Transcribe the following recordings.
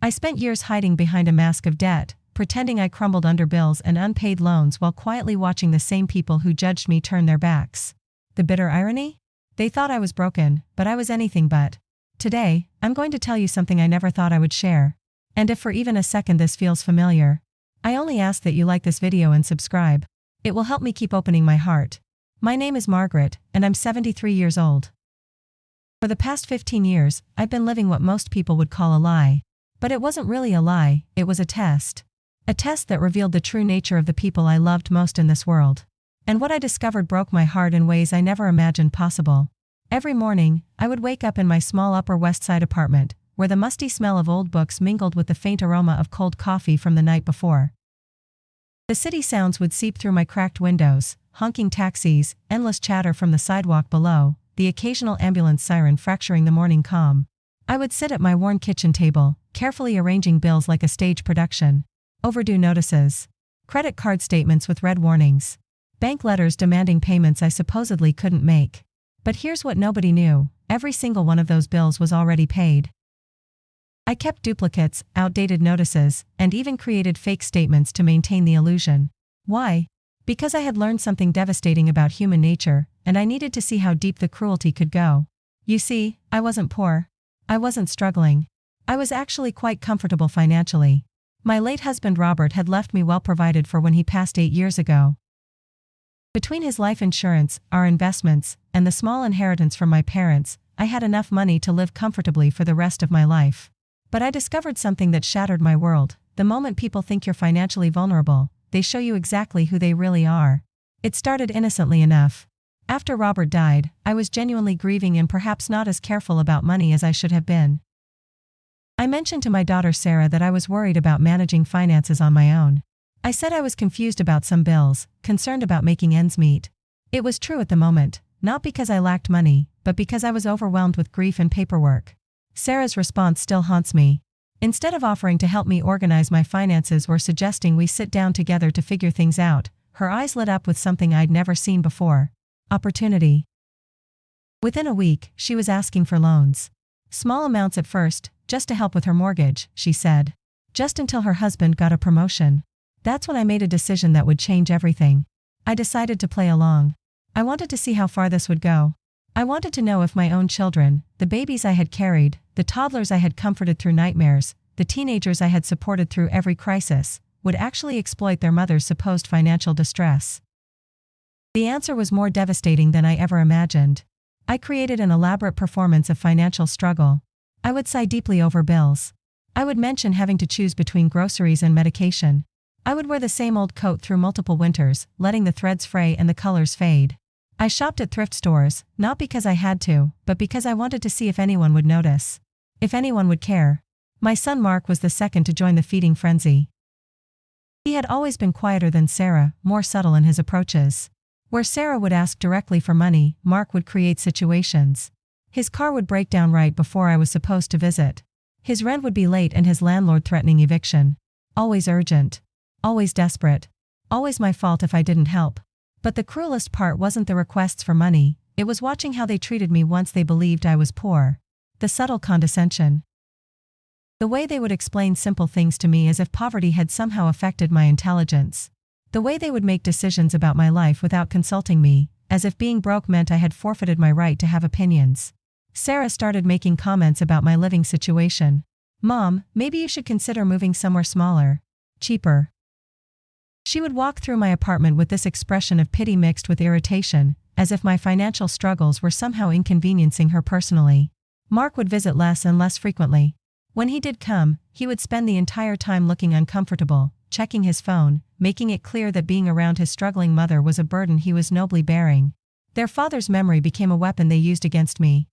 I spent years hiding behind a mask of debt, pretending I crumbled under bills and unpaid loans while quietly watching the same people who judged me turn their backs. The bitter irony? They thought I was broken, but I was anything but. Today, I'm going to tell you something I never thought I would share. And if for even a second this feels familiar, I only ask that you like this video and subscribe. It will help me keep opening my heart. My name is Margaret, and I'm 73 years old. For the past 15 years, I've been living what most people would call a lie. But it wasn't really a lie, it was a test. A test that revealed the true nature of the people I loved most in this world. And what I discovered broke my heart in ways I never imagined possible. Every morning, I would wake up in my small Upper West Side apartment, where the musty smell of old books mingled with the faint aroma of cold coffee from the night before. The city sounds would seep through my cracked windows, honking taxis, endless chatter from the sidewalk below, the occasional ambulance siren fracturing the morning calm. I would sit at my worn kitchen table, carefully arranging bills like a stage production. Overdue notices. Credit card statements with red warnings. Bank letters demanding payments I supposedly couldn't make. But here's what nobody knew: every single one of those bills was already paid. I kept duplicates, outdated notices, and even created fake statements to maintain the illusion. Why? Because I had learned something devastating about human nature, and I needed to see how deep the cruelty could go. You see, I wasn't poor. I wasn't struggling. I was actually quite comfortable financially. My late husband Robert had left me well provided for when he passed 8 years ago. Between his life insurance, our investments, and the small inheritance from my parents, I had enough money to live comfortably for the rest of my life. But I discovered something that shattered my world. The moment people think you're financially vulnerable, they show you exactly who they really are. It started innocently enough. After Robert died, I was genuinely grieving and perhaps not as careful about money as I should have been. I mentioned to my daughter Sarah that I was worried about managing finances on my own. I said I was confused about some bills, concerned about making ends meet. It was true at the moment, not because I lacked money, but because I was overwhelmed with grief and paperwork. Sarah's response still haunts me. Instead of offering to help me organize my finances or suggesting we sit down together to figure things out, her eyes lit up with something I'd never seen before: opportunity. Within a week, she was asking for loans. Small amounts at first, just to help with her mortgage, she said. Just until her husband got a promotion. That's when I made a decision that would change everything. I decided to play along. I wanted to see how far this would go. I wanted to know if my own children, the babies I had carried, the toddlers I had comforted through nightmares, the teenagers I had supported through every crisis, would actually exploit their mother's supposed financial distress. The answer was more devastating than I ever imagined. I created an elaborate performance of financial struggle. I would sigh deeply over bills. I would mention having to choose between groceries and medication. I would wear the same old coat through multiple winters, letting the threads fray and the colors fade. I shopped at thrift stores, not because I had to, but because I wanted to see if anyone would notice. If anyone would care. My son Mark was the second to join the feeding frenzy. He had always been quieter than Sarah, more subtle in his approaches. Where Sarah would ask directly for money, Mark would create situations. His car would break down right before I was supposed to visit. His rent would be late and his landlord threatening eviction. Always urgent. Always desperate. Always my fault if I didn't help. But the cruelest part wasn't the requests for money, it was watching how they treated me once they believed I was poor. The subtle condescension. The way they would explain simple things to me as if poverty had somehow affected my intelligence. The way they would make decisions about my life without consulting me, as if being broke meant I had forfeited my right to have opinions. Sarah started making comments about my living situation. "Mom, maybe you should consider moving somewhere smaller. Cheaper." She would walk through my apartment with this expression of pity mixed with irritation, as if my financial struggles were somehow inconveniencing her personally. Mark would visit less and less frequently. When he did come, he would spend the entire time looking uncomfortable, checking his phone, making it clear that being around his struggling mother was a burden he was nobly bearing. Their father's memory became a weapon they used against me.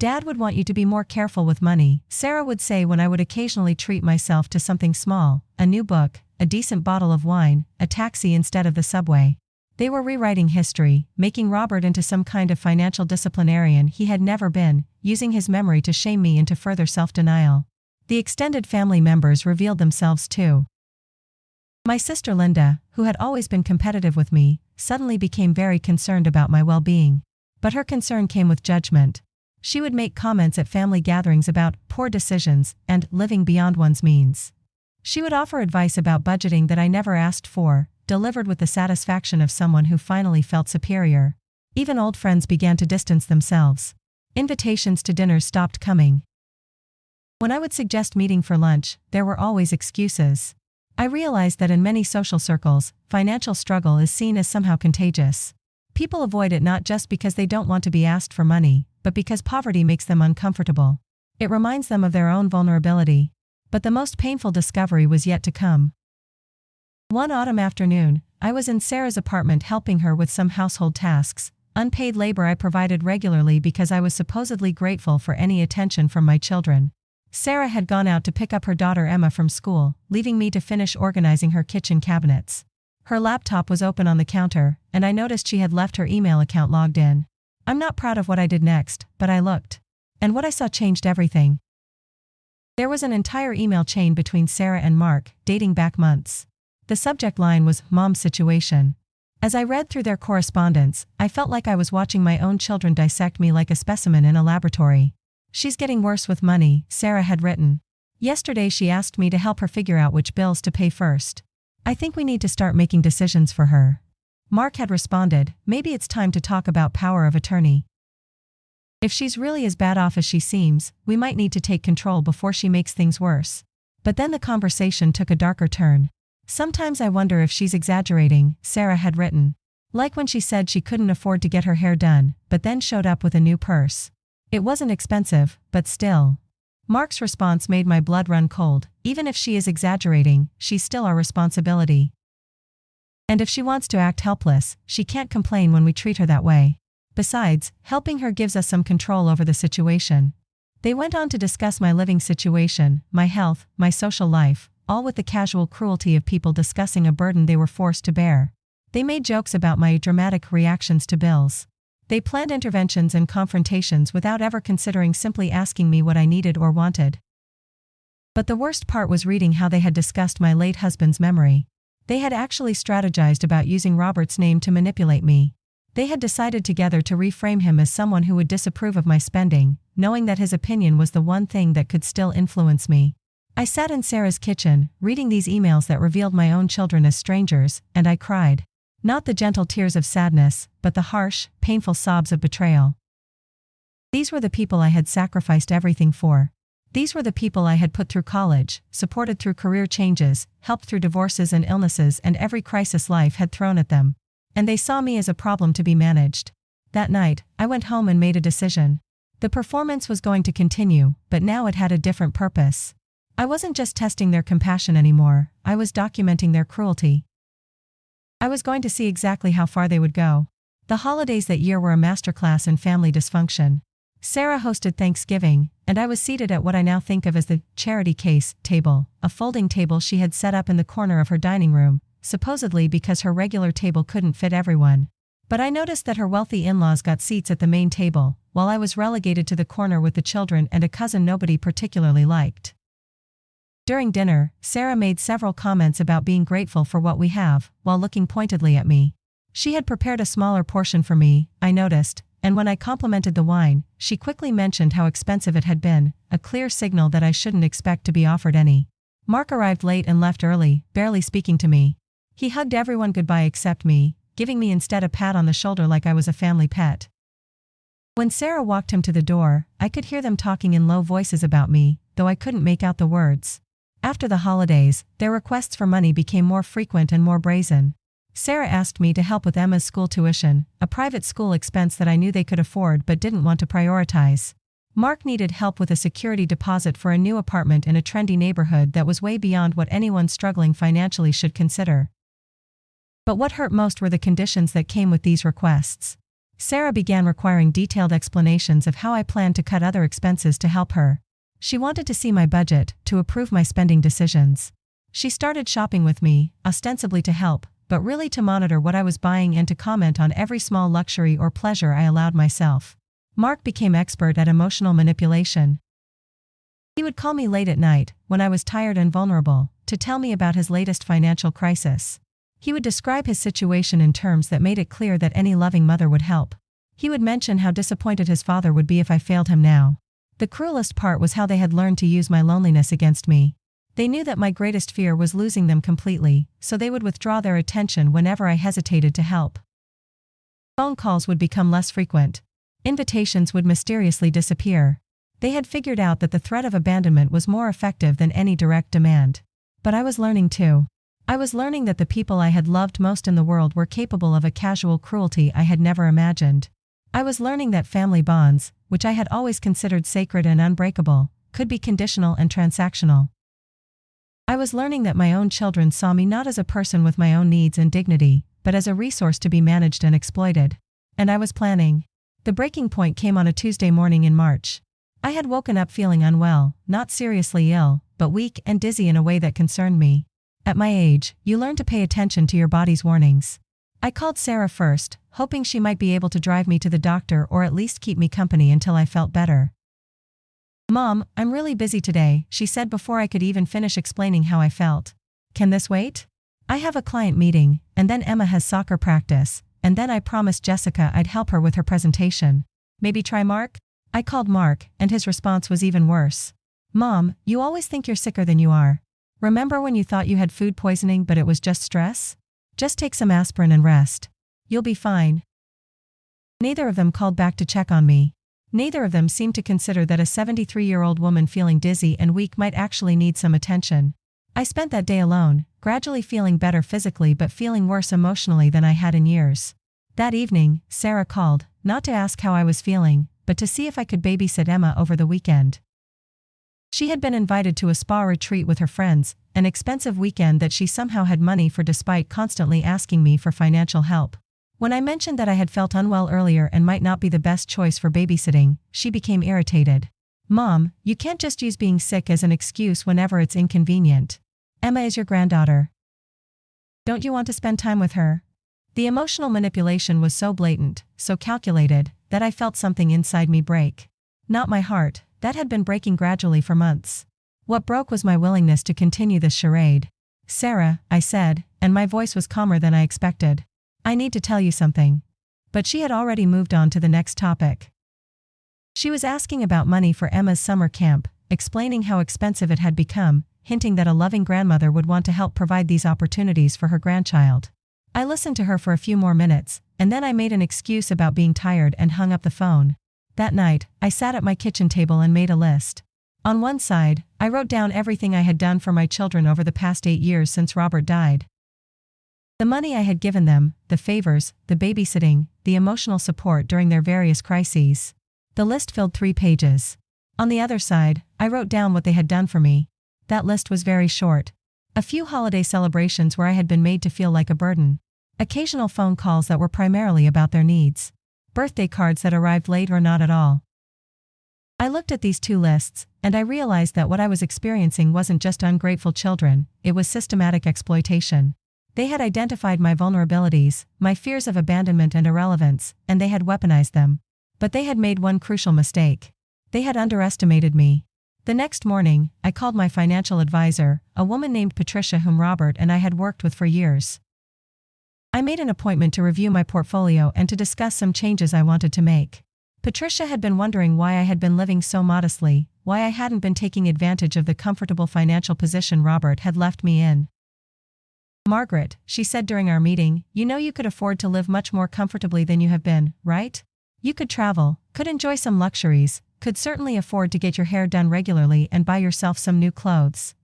"Dad would want you to be more careful with money," Sarah would say when I would occasionally treat myself to something small, a new book, a decent bottle of wine, a taxi instead of the subway. They were rewriting history, making Robert into some kind of financial disciplinarian he had never been, using his memory to shame me into further self-denial. The extended family members revealed themselves too. My sister Linda, who had always been competitive with me, suddenly became very concerned about my well-being. But her concern came with judgment. She would make comments at family gatherings about poor decisions and living beyond one's means. She would offer advice about budgeting that I never asked for, delivered with the satisfaction of someone who finally felt superior. Even old friends began to distance themselves. Invitations to dinners stopped coming. When I would suggest meeting for lunch, there were always excuses. I realized that in many social circles, financial struggle is seen as somehow contagious. People avoid it not just because they don't want to be asked for money, but because poverty makes them uncomfortable. It reminds them of their own vulnerability. But the most painful discovery was yet to come. One autumn afternoon, I was in Sarah's apartment helping her with some household tasks, unpaid labor I provided regularly because I was supposedly grateful for any attention from my children. Sarah had gone out to pick up her daughter Emma from school, leaving me to finish organizing her kitchen cabinets. Her laptop was open on the counter, and I noticed she had left her email account logged in. I'm not proud of what I did next, but I looked. And what I saw changed everything. There was an entire email chain between Sarah and Mark, dating back months. The subject line was "Mom's Situation." As I read through their correspondence, I felt like I was watching my own children dissect me like a specimen in a laboratory. "She's getting worse with money," Sarah had written. "Yesterday she asked me to help her figure out which bills to pay first. I think we need to start making decisions for her." Mark had responded, "Maybe it's time to talk about power of attorney. If she's really as bad off as she seems, we might need to take control before she makes things worse." But then the conversation took a darker turn. "Sometimes I wonder if she's exaggerating," Sarah had written. Like when she said she couldn't afford to get her hair done, but then showed up with a new purse. It wasn't expensive, but still. Mark's response made my blood run cold. Even if she is exaggerating, she's still our responsibility. And if she wants to act helpless, she can't complain when we treat her that way. Besides, helping her gives us some control over the situation. They went on to discuss my living situation, my health, my social life, all with the casual cruelty of people discussing a burden they were forced to bear. They made jokes about my dramatic reactions to bills. They planned interventions and confrontations without ever considering simply asking me what I needed or wanted. But the worst part was reading how they had discussed my late husband's memory. They had actually strategized about using Robert's name to manipulate me. They had decided together to reframe him as someone who would disapprove of my spending, knowing that his opinion was the one thing that could still influence me. I sat in Sarah's kitchen, reading these emails that revealed my own children as strangers, and I cried. Not the gentle tears of sadness, but the harsh, painful sobs of betrayal. These were the people I had sacrificed everything for. These were the people I had put through college, supported through career changes, helped through divorces and illnesses and every crisis life had thrown at them. And they saw me as a problem to be managed. That night, I went home and made a decision. The performance was going to continue, but now it had a different purpose. I wasn't just testing their compassion anymore, I was documenting their cruelty. I was going to see exactly how far they would go. The holidays that year were a masterclass in family dysfunction. Sarah hosted Thanksgiving, and I was seated at what I now think of as the charity case table, a folding table she had set up in the corner of her dining room, supposedly because her regular table couldn't fit everyone. But I noticed that her wealthy in-laws got seats at the main table, while I was relegated to the corner with the children and a cousin nobody particularly liked. During dinner, Sarah made several comments about being grateful for what we have, while looking pointedly at me. She had prepared a smaller portion for me, I noticed, and when I complimented the wine, she quickly mentioned how expensive it had been, a clear signal that I shouldn't expect to be offered any. Mark arrived late and left early, barely speaking to me. He hugged everyone goodbye except me, giving me instead a pat on the shoulder like I was a family pet. When Sarah walked him to the door, I could hear them talking in low voices about me, though I couldn't make out the words. After the holidays, their requests for money became more frequent and more brazen. Sarah asked me to help with Emma's school tuition, a private school expense that I knew they could afford but didn't want to prioritize. Mark needed help with a security deposit for a new apartment in a trendy neighborhood that was way beyond what anyone struggling financially should consider. But what hurt most were the conditions that came with these requests. Sarah began requiring detailed explanations of how I planned to cut other expenses to help her. She wanted to see my budget, to approve my spending decisions. She started shopping with me, ostensibly to help, but really to monitor what I was buying and to comment on every small luxury or pleasure I allowed myself. Mark became expert at emotional manipulation. He would call me late at night, when I was tired and vulnerable, to tell me about his latest financial crisis. He would describe his situation in terms that made it clear that any loving mother would help. He would mention how disappointed his father would be if I failed him now. The cruelest part was how they had learned to use my loneliness against me. They knew that my greatest fear was losing them completely, so they would withdraw their attention whenever I hesitated to help. Phone calls would become less frequent. Invitations would mysteriously disappear. They had figured out that the threat of abandonment was more effective than any direct demand. But I was learning too. I was learning that the people I had loved most in the world were capable of a casual cruelty I had never imagined. I was learning that family bonds, which I had always considered sacred and unbreakable, could be conditional and transactional. I was learning that my own children saw me not as a person with my own needs and dignity, but as a resource to be managed and exploited. And I was planning. The breaking point came on a Tuesday morning in March. I had woken up feeling unwell, not seriously ill, but weak and dizzy in a way that concerned me. At my age, you learn to pay attention to your body's warnings. I called Sarah first, hoping she might be able to drive me to the doctor or at least keep me company until I felt better. "Mom, I'm really busy today," she said before I could even finish explaining how I felt. "Can this wait? I have a client meeting, and then Emma has soccer practice, and then I promised Jessica I'd help her with her presentation. Maybe try Mark?" I called Mark, and his response was even worse. "Mom, you always think you're sicker than you are. Remember when you thought you had food poisoning but it was just stress? Just take some aspirin and rest. You'll be fine." Neither of them called back to check on me. Neither of them seemed to consider that a 73-year-old woman feeling dizzy and weak might actually need some attention. I spent that day alone, gradually feeling better physically but feeling worse emotionally than I had in years. That evening, Sarah called, not to ask how I was feeling, but to see if I could babysit Emma over the weekend. She had been invited to a spa retreat with her friends, an expensive weekend that she somehow had money for despite constantly asking me for financial help. When I mentioned that I had felt unwell earlier and might not be the best choice for babysitting, she became irritated. "Mom, you can't just use being sick as an excuse whenever it's inconvenient. Emma is your granddaughter. Don't you want to spend time with her?" The emotional manipulation was so blatant, so calculated, that I felt something inside me break. Not my heart, that had been breaking gradually for months. What broke was my willingness to continue this charade. "Sarah," I said, and my voice was calmer than I expected. "I need to tell you something." But she had already moved on to the next topic. She was asking about money for Emma's summer camp, explaining how expensive it had become, hinting that a loving grandmother would want to help provide these opportunities for her grandchild. I listened to her for a few more minutes, and then I made an excuse about being tired and hung up the phone. That night, I sat at my kitchen table and made a list. On one side, I wrote down everything I had done for my children over the past 8 years since Robert died. The money I had given them, the favors, the babysitting, the emotional support during their various crises. The list filled 3 pages. On the other side, I wrote down what they had done for me. That list was very short. A few holiday celebrations where I had been made to feel like a burden. Occasional phone calls that were primarily about their needs. Birthday cards that arrived late or not at all. I looked at these 2 lists, and I realized that what I was experiencing wasn't just ungrateful children, it was systematic exploitation. They had identified my vulnerabilities, my fears of abandonment and irrelevance, and they had weaponized them. But they had made one crucial mistake. They had underestimated me. The next morning, I called my financial advisor, a woman named Patricia whom Robert and I had worked with for years. I made an appointment to review my portfolio and to discuss some changes I wanted to make. Patricia had been wondering why I had been living so modestly, why I hadn't been taking advantage of the comfortable financial position Robert had left me in. "Margaret," she said during our meeting, "you know you could afford to live much more comfortably than you have been, right? You could travel, could enjoy some luxuries, could certainly afford to get your hair done regularly and buy yourself some new clothes."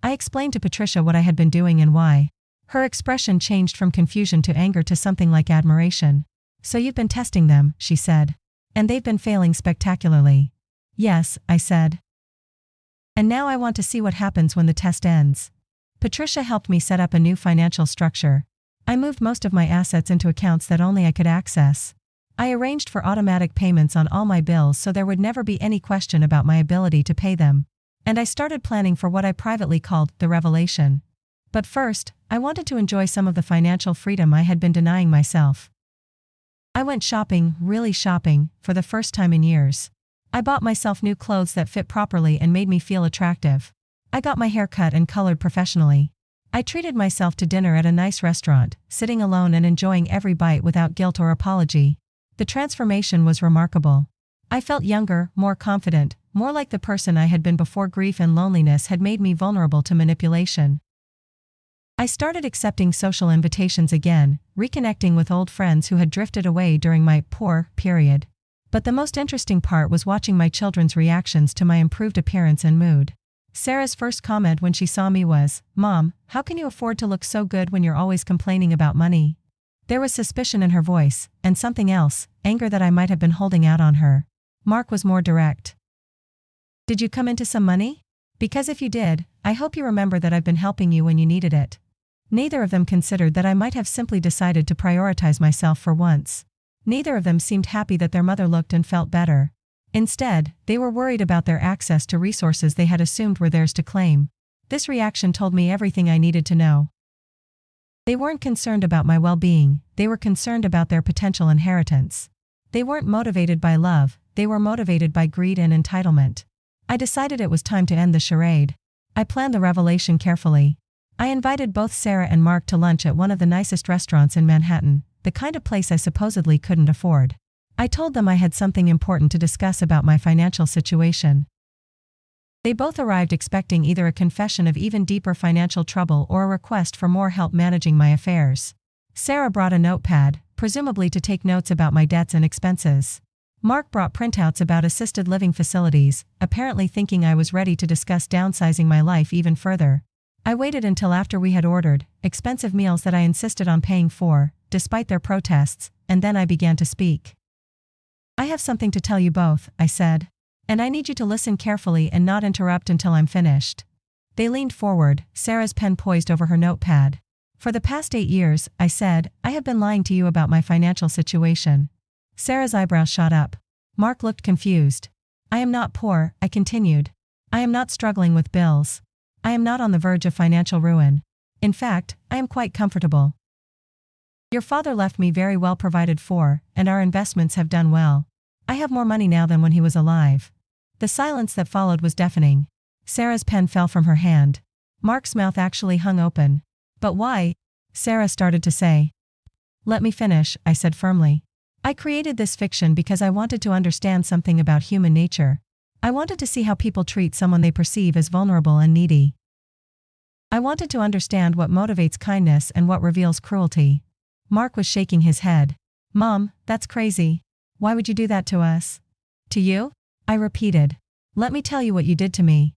I explained to Patricia what I had been doing and why. Her expression changed from confusion to anger to something like admiration. "So you've been testing them," she said. "And they've been failing spectacularly." "Yes," I said. "And now I want to see what happens when the test ends." Patricia helped me set up a new financial structure. I moved most of my assets into accounts that only I could access. I arranged for automatic payments on all my bills so there would never be any question about my ability to pay them. And I started planning for what I privately called the revelation. But first, I wanted to enjoy some of the financial freedom I had been denying myself. I went shopping, really shopping, for the first time in years. I bought myself new clothes that fit properly and made me feel attractive. I got my hair cut and colored professionally. I treated myself to dinner at a nice restaurant, sitting alone and enjoying every bite without guilt or apology. The transformation was remarkable. I felt younger, more confident, more like the person I had been before grief and loneliness had made me vulnerable to manipulation. I started accepting social invitations again, reconnecting with old friends who had drifted away during my poor period. But the most interesting part was watching my children's reactions to my improved appearance and mood. Sarah's first comment when she saw me was, "Mom, how can you afford to look so good when you're always complaining about money?" There was suspicion in her voice, and something else, anger that I might have been holding out on her. Mark was more direct. "Did you come into some money? Because if you did, I hope you remember that I've been helping you when you needed it." Neither of them considered that I might have simply decided to prioritize myself for once. Neither of them seemed happy that their mother looked and felt better. Instead, they were worried about their access to resources they had assumed were theirs to claim. This reaction told me everything I needed to know. They weren't concerned about my well-being, they were concerned about their potential inheritance. They weren't motivated by love, they were motivated by greed and entitlement. I decided it was time to end the charade. I planned the revelation carefully. I invited both Sarah and Mark to lunch at one of the nicest restaurants in Manhattan, the kind of place I supposedly couldn't afford. I told them I had something important to discuss about my financial situation. They both arrived expecting either a confession of even deeper financial trouble or a request for more help managing my affairs. Sarah brought a notepad, presumably to take notes about my debts and expenses. Mark brought printouts about assisted living facilities, apparently thinking I was ready to discuss downsizing my life even further. I waited until after we had ordered expensive meals that I insisted on paying for, despite their protests, and then I began to speak. "I have something to tell you both," I said. "And I need you to listen carefully and not interrupt until I'm finished." They leaned forward, Sarah's pen poised over her notepad. "For the past 8 years," I said, "I have been lying to you about my financial situation." Sarah's eyebrows shot up. Mark looked confused. "I am not poor," I continued. "I am not struggling with bills. I am not on the verge of financial ruin. In fact, I am quite comfortable. Your father left me very well provided for, and our investments have done well. I have more money now than when he was alive." The silence that followed was deafening. Sarah's pen fell from her hand. Mark's mouth actually hung open. "But why?" Sarah started to say. "Let me finish," I said firmly. "I created this fiction because I wanted to understand something about human nature. I wanted to see how people treat someone they perceive as vulnerable and needy. I wanted to understand what motivates kindness and what reveals cruelty." Mark was shaking his head. "Mom, that's crazy. Why would you do that to us?" "To you?" I repeated. "Let me tell you what you did to me."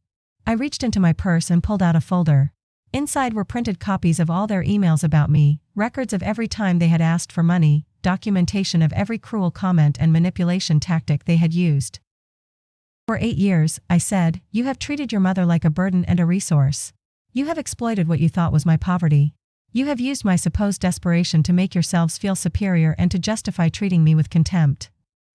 I reached into my purse and pulled out a folder. Inside were printed copies of all their emails about me, records of every time they had asked for money, documentation of every cruel comment and manipulation tactic they had used. "For 8 years," I said, "you have treated your mother like a burden and a resource. You have exploited what you thought was my poverty. You have used my supposed desperation to make yourselves feel superior and to justify treating me with contempt."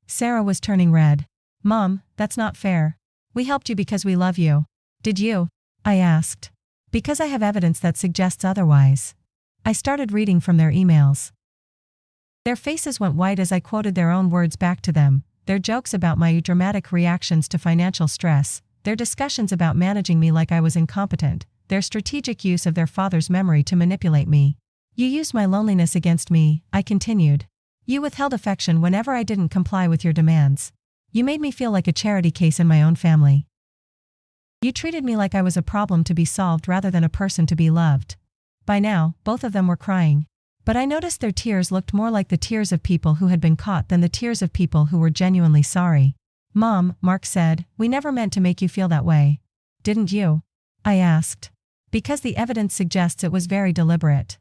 Sarah was turning red. "Mom, that's not fair. We helped you because we love you. Did you?" I asked. "Because I have evidence that suggests otherwise." I started reading from their emails. Their faces went white as I quoted their own words back to them, their jokes about my dramatic reactions to financial stress, their discussions about managing me like I was incompetent, their strategic use of their father's memory to manipulate me. "You used my loneliness against me," I continued. "You withheld affection whenever I didn't comply with your demands. You made me feel like a charity case in my own family. You treated me like I was a problem to be solved rather than a person to be loved." By now, both of them were crying. But I noticed their tears looked more like the tears of people who had been caught than the tears of people who were genuinely sorry. "Mom," Mark said, "we never meant to make you feel that way. Didn't you?" I asked. "Because the evidence suggests it was very deliberate."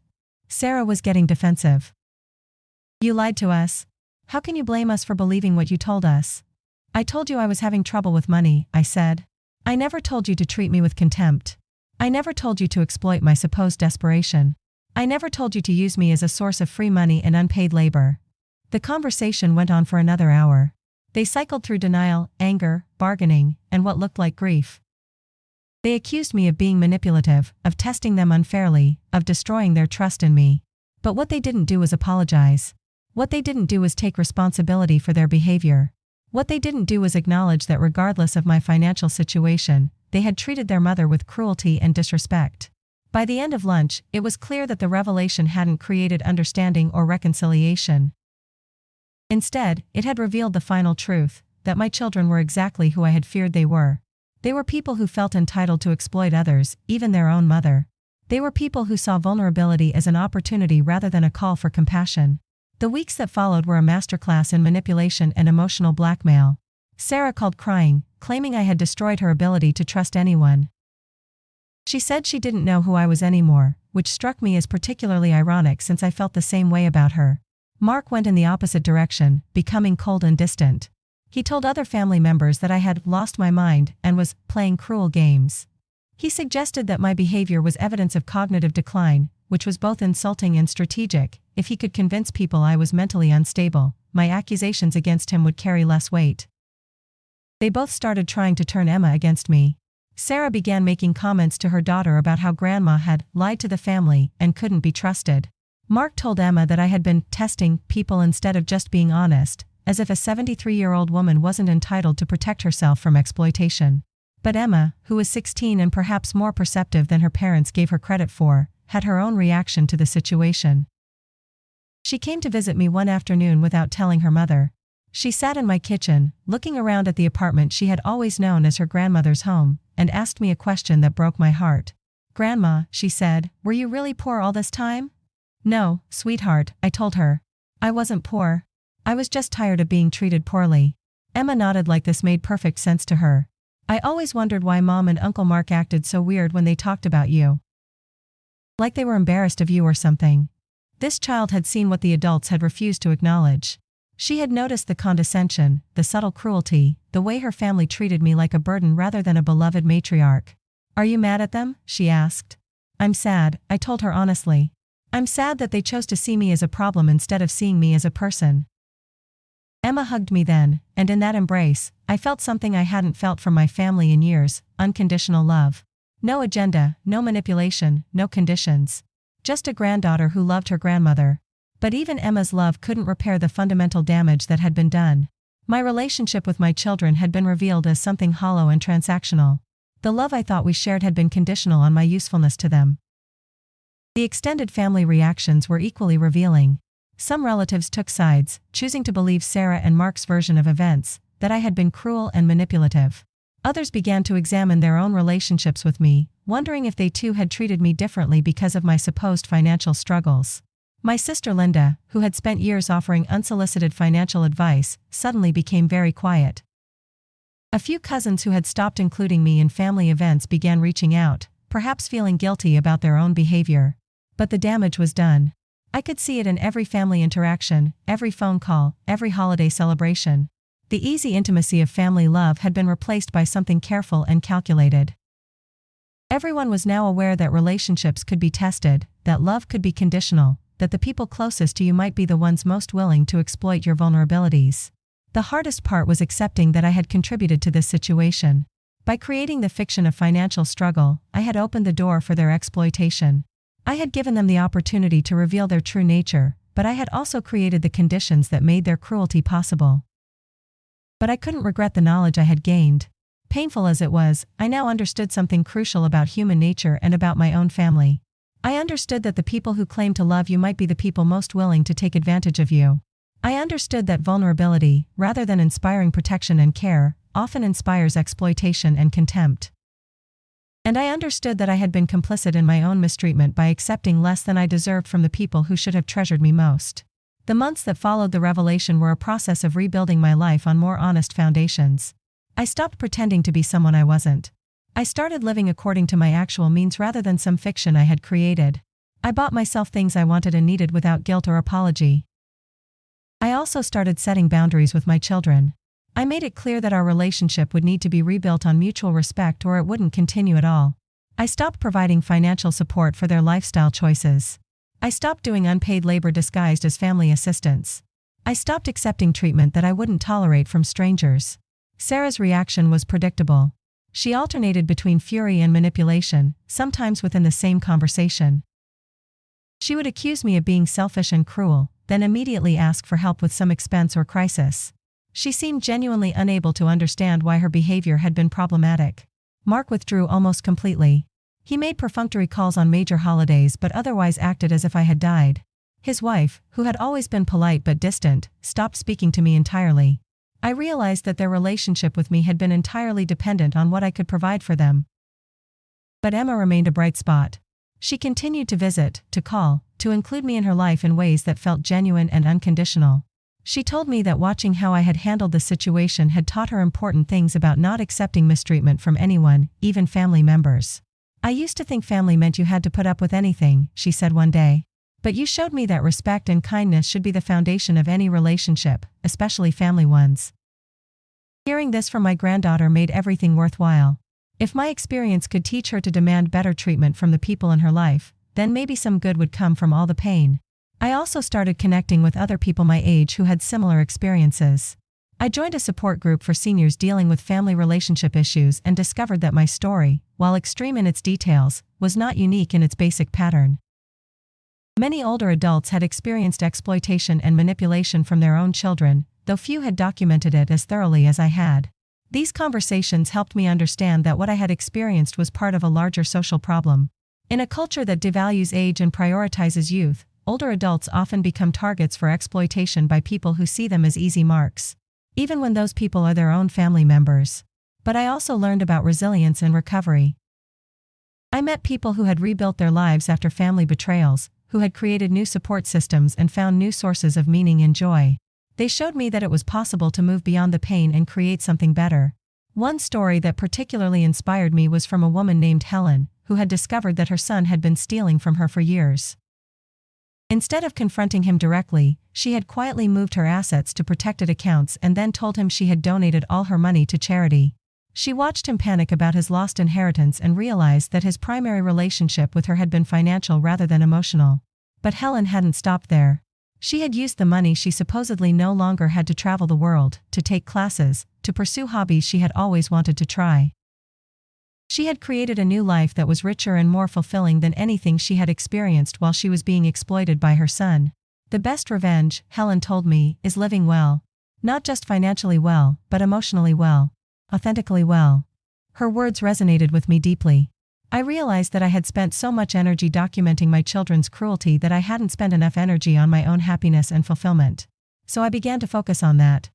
Sarah was getting defensive. "You lied to us. How can you blame us for believing what you told us?" "I told you I was having trouble with money," I said. "I never told you to treat me with contempt. I never told you to exploit my supposed desperation. I never told you to use me as a source of free money and unpaid labor." The conversation went on for another hour. They cycled through denial, anger, bargaining, and what looked like grief. They accused me of being manipulative, of testing them unfairly, of destroying their trust in me. But what they didn't do was apologize. What they didn't do was take responsibility for their behavior. What they didn't do was acknowledge that regardless of my financial situation, they had treated their mother with cruelty and disrespect. By the end of lunch, it was clear that the revelation hadn't created understanding or reconciliation. Instead, it had revealed the final truth, that my children were exactly who I had feared they were. They were people who felt entitled to exploit others, even their own mother. They were people who saw vulnerability as an opportunity rather than a call for compassion. The weeks that followed were a masterclass in manipulation and emotional blackmail. Sarah called crying, claiming I had destroyed her ability to trust anyone. She said she didn't know who I was anymore, which struck me as particularly ironic since I felt the same way about her. Mark went in the opposite direction, becoming cold and distant. He told other family members that I had lost my mind and was playing cruel games. He suggested that my behavior was evidence of cognitive decline, which was both insulting and strategic. If he could convince people I was mentally unstable, my accusations against him would carry less weight. They both started trying to turn Emma against me. Sarah began making comments to her daughter about how Grandma had lied to the family and couldn't be trusted. Mark told Emma that I had been testing people instead of just being honest, as if a 73-year-old woman wasn't entitled to protect herself from exploitation. But Emma, who was 16 and perhaps more perceptive than her parents gave her credit for, had her own reaction to the situation. She came to visit me one afternoon without telling her mother. She sat in my kitchen, looking around at the apartment she had always known as her grandmother's home, and asked me a question that broke my heart. "Grandma," she said, "were you really poor all this time?" "No, sweetheart," I told her. "I wasn't poor. I was just tired of being treated poorly." Emma nodded like this made perfect sense to her. "I always wondered why Mom and Uncle Mark acted so weird when they talked about you. Like they were embarrassed of you or something." This child had seen what the adults had refused to acknowledge. She had noticed the condescension, the subtle cruelty, the way her family treated me like a burden rather than a beloved matriarch. "Are you mad at them?" she asked. "I'm sad," I told her honestly. "I'm sad that they chose to see me as a problem instead of seeing me as a person." Emma hugged me then, and in that embrace, I felt something I hadn't felt from my family in years: unconditional love. No agenda, no manipulation, no conditions. Just a granddaughter who loved her grandmother. But even Emma's love couldn't repair the fundamental damage that had been done. My relationship with my children had been revealed as something hollow and transactional. The love I thought we shared had been conditional on my usefulness to them. The extended family reactions were equally revealing. Some relatives took sides, choosing to believe Sarah and Mark's version of events, that I had been cruel and manipulative. Others began to examine their own relationships with me, wondering if they too had treated me differently because of my supposed financial struggles. My sister Linda, who had spent years offering unsolicited financial advice, suddenly became very quiet. A few cousins who had stopped including me in family events began reaching out, perhaps feeling guilty about their own behavior. But the damage was done. I could see it in every family interaction, every phone call, every holiday celebration. The easy intimacy of family love had been replaced by something careful and calculated. Everyone was now aware that relationships could be tested, that love could be conditional, that the people closest to you might be the ones most willing to exploit your vulnerabilities. The hardest part was accepting that I had contributed to this situation. By creating the fiction of financial struggle, I had opened the door for their exploitation. I had given them the opportunity to reveal their true nature, but I had also created the conditions that made their cruelty possible. But I couldn't regret the knowledge I had gained. Painful as it was, I now understood something crucial about human nature and about my own family. I understood that the people who claim to love you might be the people most willing to take advantage of you. I understood that vulnerability, rather than inspiring protection and care, often inspires exploitation and contempt. And I understood that I had been complicit in my own mistreatment by accepting less than I deserved from the people who should have treasured me most. The months that followed the revelation were a process of rebuilding my life on more honest foundations. I stopped pretending to be someone I wasn't. I started living according to my actual means rather than some fiction I had created. I bought myself things I wanted and needed without guilt or apology. I also started setting boundaries with my children. I made it clear that our relationship would need to be rebuilt on mutual respect or it wouldn't continue at all. I stopped providing financial support for their lifestyle choices. I stopped doing unpaid labor disguised as family assistance. I stopped accepting treatment that I wouldn't tolerate from strangers. Sarah's reaction was predictable. She alternated between fury and manipulation, sometimes within the same conversation. She would accuse me of being selfish and cruel, then immediately ask for help with some expense or crisis. She seemed genuinely unable to understand why her behavior had been problematic. Mark withdrew almost completely. He made perfunctory calls on major holidays but otherwise acted as if I had died. His wife, who had always been polite but distant, stopped speaking to me entirely. I realized that their relationship with me had been entirely dependent on what I could provide for them. But Emma remained a bright spot. She continued to visit, to call, to include me in her life in ways that felt genuine and unconditional. She told me that watching how I had handled the situation had taught her important things about not accepting mistreatment from anyone, even family members. "I used to think family meant you had to put up with anything," she said one day. "But you showed me that respect and kindness should be the foundation of any relationship, especially family ones." Hearing this from my granddaughter made everything worthwhile. If my experience could teach her to demand better treatment from the people in her life, then maybe some good would come from all the pain. I also started connecting with other people my age who had similar experiences. I joined a support group for seniors dealing with family relationship issues and discovered that my story, while extreme in its details, was not unique in its basic pattern. Many older adults had experienced exploitation and manipulation from their own children, though few had documented it as thoroughly as I had. These conversations helped me understand that what I had experienced was part of a larger social problem. In a culture that devalues age and prioritizes youth, older adults often become targets for exploitation by people who see them as easy marks, even when those people are their own family members. But I also learned about resilience and recovery. I met people who had rebuilt their lives after family betrayals, who had created new support systems and found new sources of meaning and joy. They showed me that it was possible to move beyond the pain and create something better. One story that particularly inspired me was from a woman named Helen, who had discovered that her son had been stealing from her for years. Instead of confronting him directly, she had quietly moved her assets to protected accounts and then told him she had donated all her money to charity. She watched him panic about his lost inheritance and realized that his primary relationship with her had been financial rather than emotional. But Helen hadn't stopped there. She had used the money she supposedly no longer had to travel the world, to take classes, to pursue hobbies she had always wanted to try. She had created a new life that was richer and more fulfilling than anything she had experienced while she was being exploited by her son. "The best revenge," Helen told me, "is living well. Not just financially well, but emotionally well. Authentically well." Her words resonated with me deeply. I realized that I had spent so much energy documenting my children's cruelty that I hadn't spent enough energy on my own happiness and fulfillment. So I began to focus on that.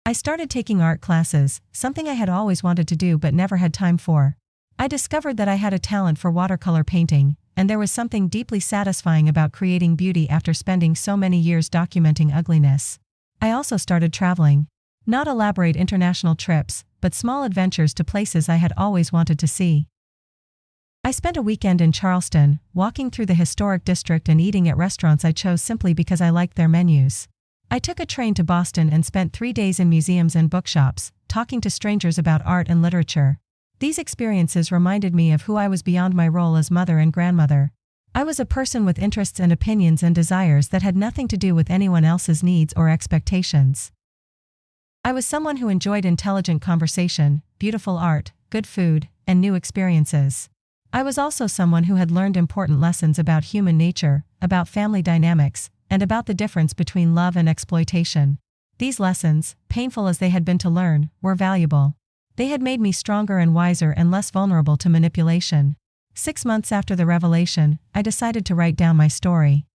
I started taking art classes, something I had always wanted to do but never had time for. I discovered that I had a talent for watercolor painting, and there was something deeply satisfying about creating beauty after spending so many years documenting ugliness. I also started traveling. Not elaborate international trips, but small adventures to places I had always wanted to see. I spent a weekend in Charleston, walking through the historic district and eating at restaurants I chose simply because I liked their menus. I took a train to Boston and spent 3 days in museums and bookshops, talking to strangers about art and literature. These experiences reminded me of who I was beyond my role as mother and grandmother. I was a person with interests and opinions and desires that had nothing to do with anyone else's needs or expectations. I was someone who enjoyed intelligent conversation, beautiful art, good food, and new experiences. I was also someone who had learned important lessons about human nature, about family dynamics, and about the difference between love and exploitation. These lessons, painful as they had been to learn, were valuable. They had made me stronger and wiser and less vulnerable to manipulation. 6 months after the revelation, I decided to write down my story.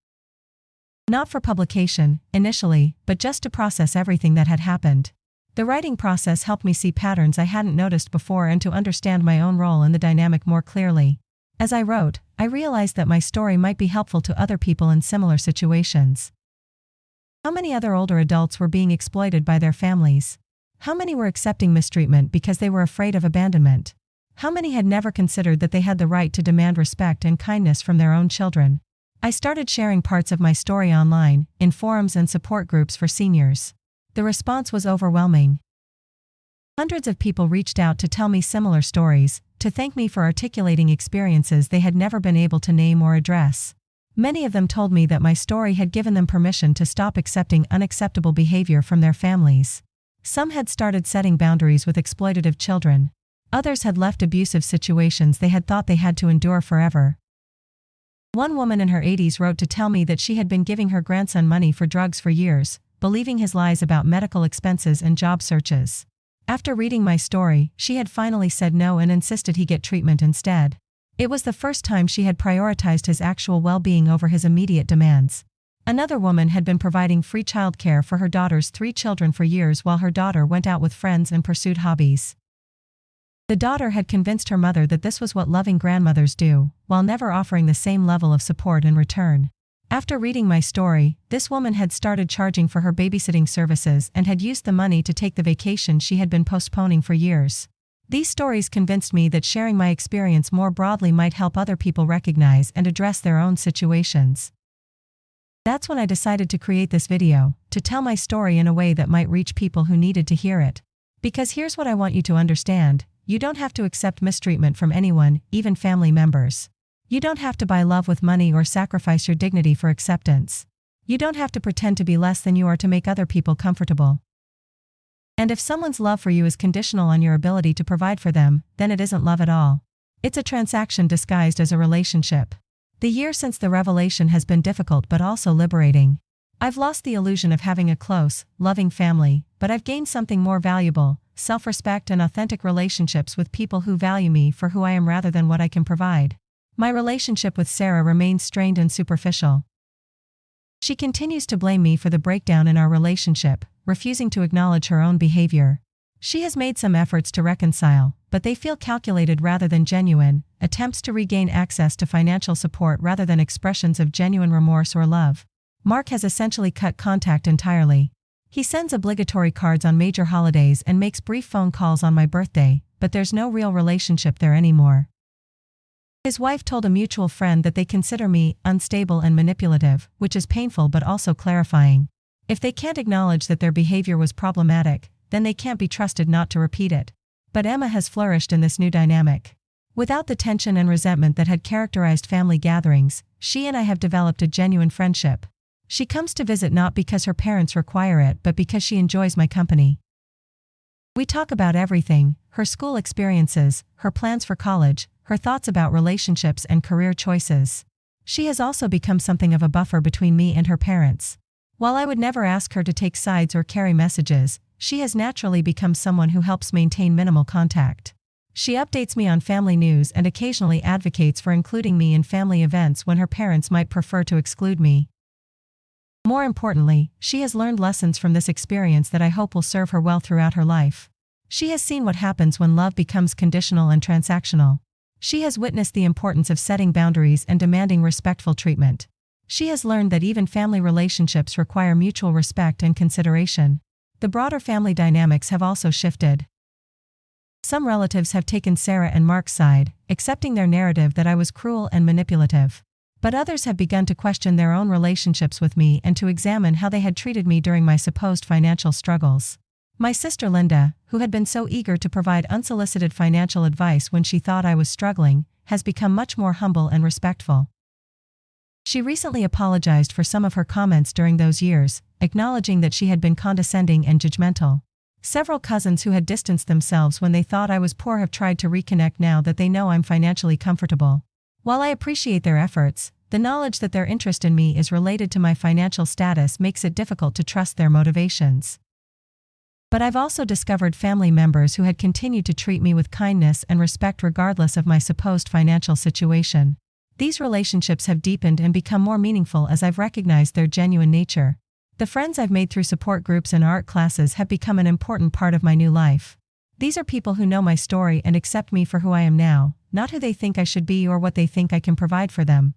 Not for publication, initially, but just to process everything that had happened. The writing process helped me see patterns I hadn't noticed before and to understand my own role in the dynamic more clearly. As I wrote, I realized that my story might be helpful to other people in similar situations. How many other older adults were being exploited by their families? How many were accepting mistreatment because they were afraid of abandonment? How many had never considered that they had the right to demand respect and kindness from their own children? I started sharing parts of my story online, in forums and support groups for seniors. The response was overwhelming. Hundreds of people reached out to tell me similar stories, to thank me for articulating experiences they had never been able to name or address. Many of them told me that my story had given them permission to stop accepting unacceptable behavior from their families. Some had started setting boundaries with exploitative children. Others had left abusive situations they had thought they had to endure forever. One woman in her 80s wrote to tell me that she had been giving her grandson money for drugs for years, believing his lies about medical expenses and job searches. After reading my story, she had finally said no and insisted he get treatment instead. It was the first time she had prioritized his actual well-being over his immediate demands. Another woman had been providing free childcare for her daughter's 3 children for years while her daughter went out with friends and pursued hobbies. The daughter had convinced her mother that this was what loving grandmothers do, while never offering the same level of support in return. After reading my story, this woman had started charging for her babysitting services and had used the money to take the vacation she had been postponing for years. These stories convinced me that sharing my experience more broadly might help other people recognize and address their own situations. That's when I decided to create this video, to tell my story in a way that might reach people who needed to hear it. Because here's what I want you to understand: you don't have to accept mistreatment from anyone, even family members. You don't have to buy love with money or sacrifice your dignity for acceptance. You don't have to pretend to be less than you are to make other people comfortable. And if someone's love for you is conditional on your ability to provide for them, then it isn't love at all. It's a transaction disguised as a relationship. The year since the revelation has been difficult but also liberating. I've lost the illusion of having a close, loving family, but I've gained something more valuable: self-respect and authentic relationships with people who value me for who I am rather than what I can provide. My relationship with Sarah remains strained and superficial. She continues to blame me for the breakdown in our relationship, refusing to acknowledge her own behavior. She has made some efforts to reconcile, but they feel calculated rather than genuine, attempts to regain access to financial support rather than expressions of genuine remorse or love. Mark has essentially cut contact entirely. He sends obligatory cards on major holidays and makes brief phone calls on my birthday, but there's no real relationship there anymore. His wife told a mutual friend that they consider me unstable and manipulative, which is painful but also clarifying. If they can't acknowledge that their behavior was problematic, then they can't be trusted not to repeat it. But Emma has flourished in this new dynamic. Without the tension and resentment that had characterized family gatherings, she and I have developed a genuine friendship. She comes to visit not because her parents require it but because she enjoys my company. We talk about everything: her school experiences, her plans for college, her thoughts about relationships and career choices. She has also become something of a buffer between me and her parents. While I would never ask her to take sides or carry messages, she has naturally become someone who helps maintain minimal contact. She updates me on family news and occasionally advocates for including me in family events when her parents might prefer to exclude me. More importantly, she has learned lessons from this experience that I hope will serve her well throughout her life. She has seen what happens when love becomes conditional and transactional. She has witnessed the importance of setting boundaries and demanding respectful treatment. She has learned that even family relationships require mutual respect and consideration. The broader family dynamics have also shifted. Some relatives have taken Sarah and Mark's side, accepting their narrative that I was cruel and manipulative. But others have begun to question their own relationships with me and to examine how they had treated me during my supposed financial struggles. My sister Linda, who had been so eager to provide unsolicited financial advice when she thought I was struggling, has become much more humble and respectful. She recently apologized for some of her comments during those years, acknowledging that she had been condescending and judgmental. Several cousins who had distanced themselves when they thought I was poor have tried to reconnect now that they know I'm financially comfortable. While I appreciate their efforts, the knowledge that their interest in me is related to my financial status makes it difficult to trust their motivations. But I've also discovered family members who had continued to treat me with kindness and respect regardless of my supposed financial situation. These relationships have deepened and become more meaningful as I've recognized their genuine nature. The friends I've made through support groups and art classes have become an important part of my new life. These are people who know my story and accept me for who I am now, not who they think I should be or what they think I can provide for them.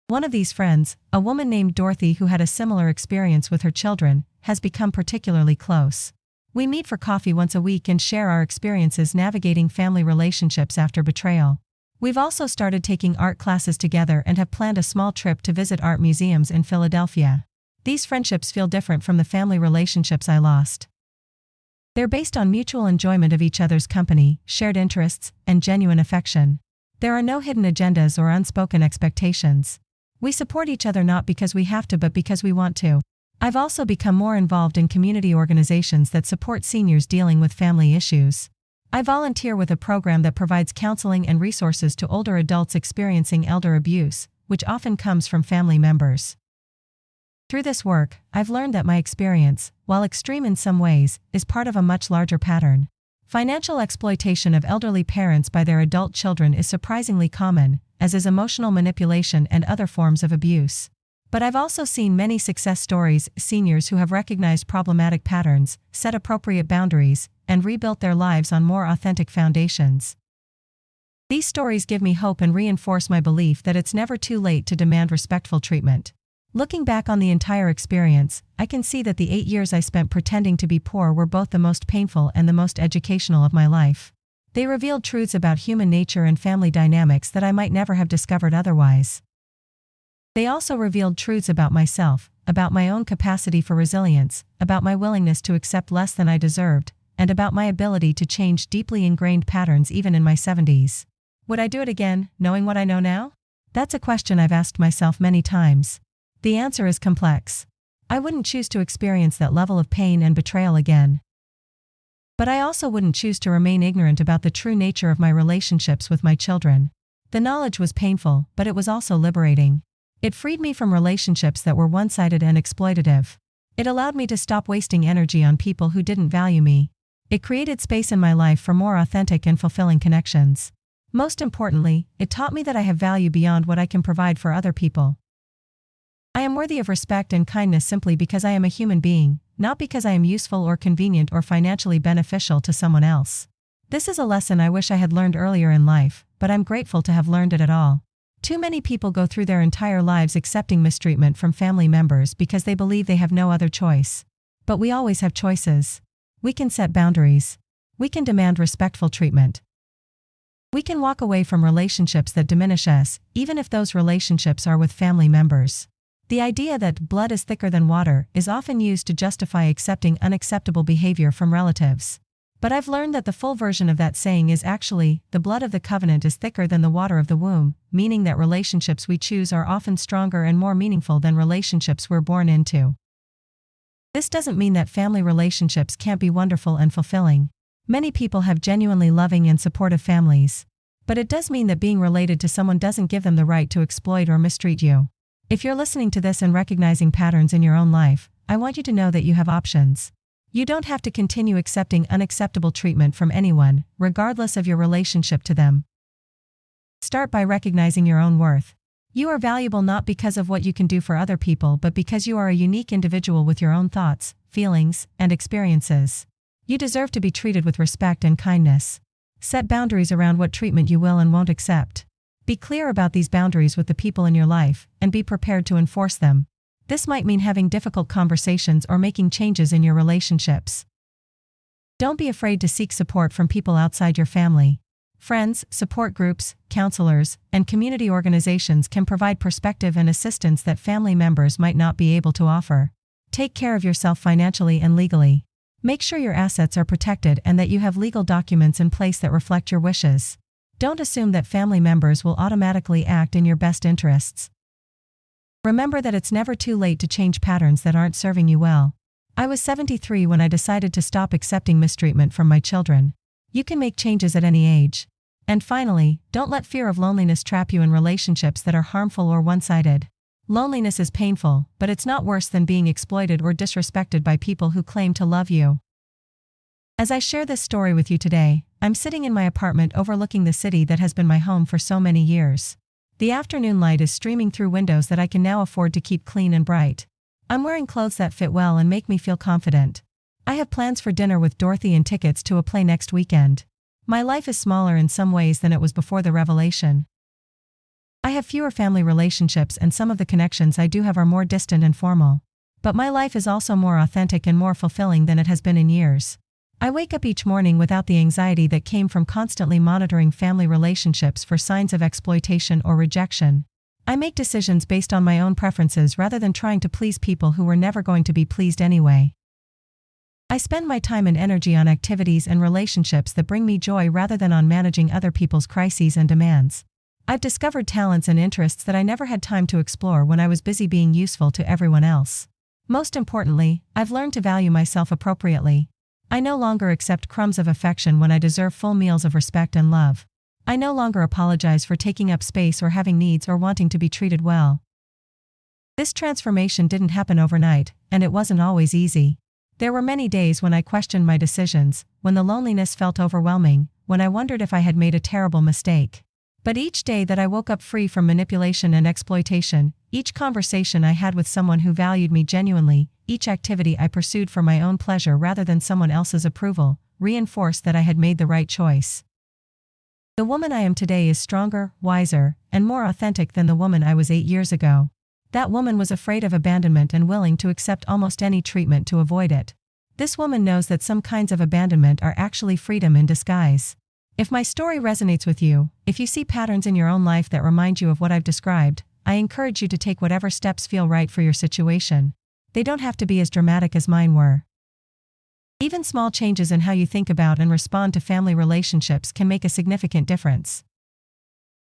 One of these friends, a woman named Dorothy who had a similar experience with her children, has become particularly close. We meet for coffee once a week and share our experiences navigating family relationships after betrayal. We've also started taking art classes together and have planned a small trip to visit art museums in Philadelphia. These friendships feel different from the family relationships I lost. They're based on mutual enjoyment of each other's company, shared interests, and genuine affection. There are no hidden agendas or unspoken expectations. We support each other not because we have to but because we want to. I've also become more involved in community organizations that support seniors dealing with family issues. I volunteer with a program that provides counseling and resources to older adults experiencing elder abuse, which often comes from family members. Through this work, I've learned that my experience, while extreme in some ways, is part of a much larger pattern. Financial exploitation of elderly parents by their adult children is surprisingly common, as is emotional manipulation and other forms of abuse. But I've also seen many success stories, seniors who have recognized problematic patterns, set appropriate boundaries, and rebuilt their lives on more authentic foundations. These stories give me hope and reinforce my belief that it's never too late to demand respectful treatment. Looking back on the entire experience, I can see that the 8 years I spent pretending to be poor were both the most painful and the most educational of my life. They revealed truths about human nature and family dynamics that I might never have discovered otherwise. They also revealed truths about myself, about my own capacity for resilience, about my willingness to accept less than I deserved, and about my ability to change deeply ingrained patterns even in my 70s. Would I do it again, knowing what I know now? That's a question I've asked myself many times. The answer is complex. I wouldn't choose to experience that level of pain and betrayal again. But I also wouldn't choose to remain ignorant about the true nature of my relationships with my children. The knowledge was painful, but it was also liberating. It freed me from relationships that were one-sided and exploitative. It allowed me to stop wasting energy on people who didn't value me. It created space in my life for more authentic and fulfilling connections. Most importantly, it taught me that I have value beyond what I can provide for other people. I am worthy of respect and kindness simply because I am a human being, not because I am useful or convenient or financially beneficial to someone else. This is a lesson I wish I had learned earlier in life, but I'm grateful to have learned it at all. Too many people go through their entire lives accepting mistreatment from family members because they believe they have no other choice. But we always have choices. We can set boundaries. We can demand respectful treatment. We can walk away from relationships that diminish us, even if those relationships are with family members. The idea that blood is thicker than water is often used to justify accepting unacceptable behavior from relatives. But I've learned that the full version of that saying is actually, the blood of the covenant is thicker than the water of the womb, meaning that relationships we choose are often stronger and more meaningful than relationships we're born into. This doesn't mean that family relationships can't be wonderful and fulfilling. Many people have genuinely loving and supportive families. But it does mean that being related to someone doesn't give them the right to exploit or mistreat you. If you're listening to this and recognizing patterns in your own life, I want you to know that you have options. You don't have to continue accepting unacceptable treatment from anyone, regardless of your relationship to them. Start by recognizing your own worth. You are valuable not because of what you can do for other people but because you are a unique individual with your own thoughts, feelings, and experiences. You deserve to be treated with respect and kindness. Set boundaries around what treatment you will and won't accept. Be clear about these boundaries with the people in your life, and be prepared to enforce them. This might mean having difficult conversations or making changes in your relationships. Don't be afraid to seek support from people outside your family. Friends, support groups, counselors, and community organizations can provide perspective and assistance that family members might not be able to offer. Take care of yourself financially and legally. Make sure your assets are protected and that you have legal documents in place that reflect your wishes. Don't assume that family members will automatically act in your best interests. Remember that it's never too late to change patterns that aren't serving you well. I was 73 when I decided to stop accepting mistreatment from my children. You can make changes at any age. And finally, don't let fear of loneliness trap you in relationships that are harmful or one-sided. Loneliness is painful, but it's not worse than being exploited or disrespected by people who claim to love you. As I share this story with you today, I'm sitting in my apartment overlooking the city that has been my home for so many years. The afternoon light is streaming through windows that I can now afford to keep clean and bright. I'm wearing clothes that fit well and make me feel confident. I have plans for dinner with Dorothy and tickets to a play next weekend. My life is smaller in some ways than it was before the revelation. I have fewer family relationships and some of the connections I do have are more distant and formal. But my life is also more authentic and more fulfilling than it has been in years. I wake up each morning without the anxiety that came from constantly monitoring family relationships for signs of exploitation or rejection. I make decisions based on my own preferences rather than trying to please people who were never going to be pleased anyway. I spend my time and energy on activities and relationships that bring me joy rather than on managing other people's crises and demands. I've discovered talents and interests that I never had time to explore when I was busy being useful to everyone else. Most importantly, I've learned to value myself appropriately. I no longer accept crumbs of affection when I deserve full meals of respect and love. I no longer apologize for taking up space or having needs or wanting to be treated well. This transformation didn't happen overnight, and it wasn't always easy. There were many days when I questioned my decisions, when the loneliness felt overwhelming, when I wondered if I had made a terrible mistake. But each day that I woke up free from manipulation and exploitation, each conversation I had with someone who valued me genuinely, each activity I pursued for my own pleasure rather than someone else's approval, reinforced that I had made the right choice. The woman I am today is stronger, wiser, and more authentic than the woman I was 8 years ago. That woman was afraid of abandonment and willing to accept almost any treatment to avoid it. This woman knows that some kinds of abandonment are actually freedom in disguise. If my story resonates with you, if you see patterns in your own life that remind you of what I've described, I encourage you to take whatever steps feel right for your situation. They don't have to be as dramatic as mine were. Even small changes in how you think about and respond to family relationships can make a significant difference.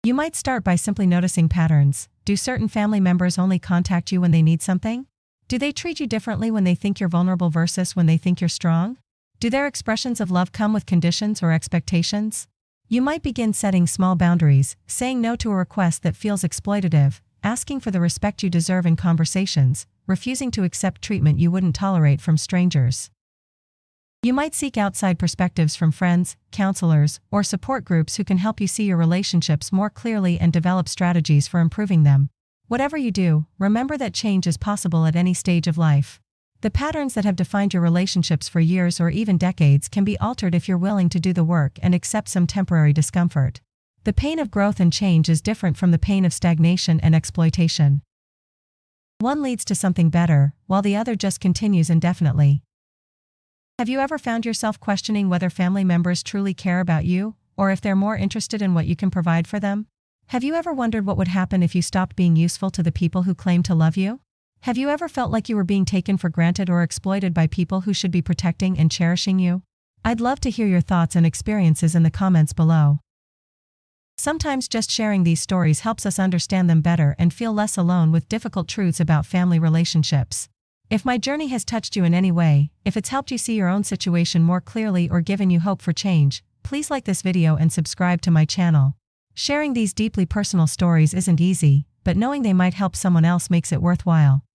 You might start by simply noticing patterns. Do certain family members only contact you when they need something? Do they treat you differently when they think you're vulnerable versus when they think you're strong? Do their expressions of love come with conditions or expectations? You might begin setting small boundaries, saying no to a request that feels exploitative, asking for the respect you deserve in conversations, refusing to accept treatment you wouldn't tolerate from strangers. You might seek outside perspectives from friends, counselors, or support groups who can help you see your relationships more clearly and develop strategies for improving them. Whatever you do, remember that change is possible at any stage of life. The patterns that have defined your relationships for years or even decades can be altered if you're willing to do the work and accept some temporary discomfort. The pain of growth and change is different from the pain of stagnation and exploitation. One leads to something better, while the other just continues indefinitely. Have you ever found yourself questioning whether family members truly care about you, or if they're more interested in what you can provide for them? Have you ever wondered what would happen if you stopped being useful to the people who claim to love you? Have you ever felt like you were being taken for granted or exploited by people who should be protecting and cherishing you? I'd love to hear your thoughts and experiences in the comments below. Sometimes just sharing these stories helps us understand them better and feel less alone with difficult truths about family relationships. If my journey has touched you in any way, if it's helped you see your own situation more clearly or given you hope for change, please like this video and subscribe to my channel. Sharing these deeply personal stories isn't easy, but knowing they might help someone else makes it worthwhile.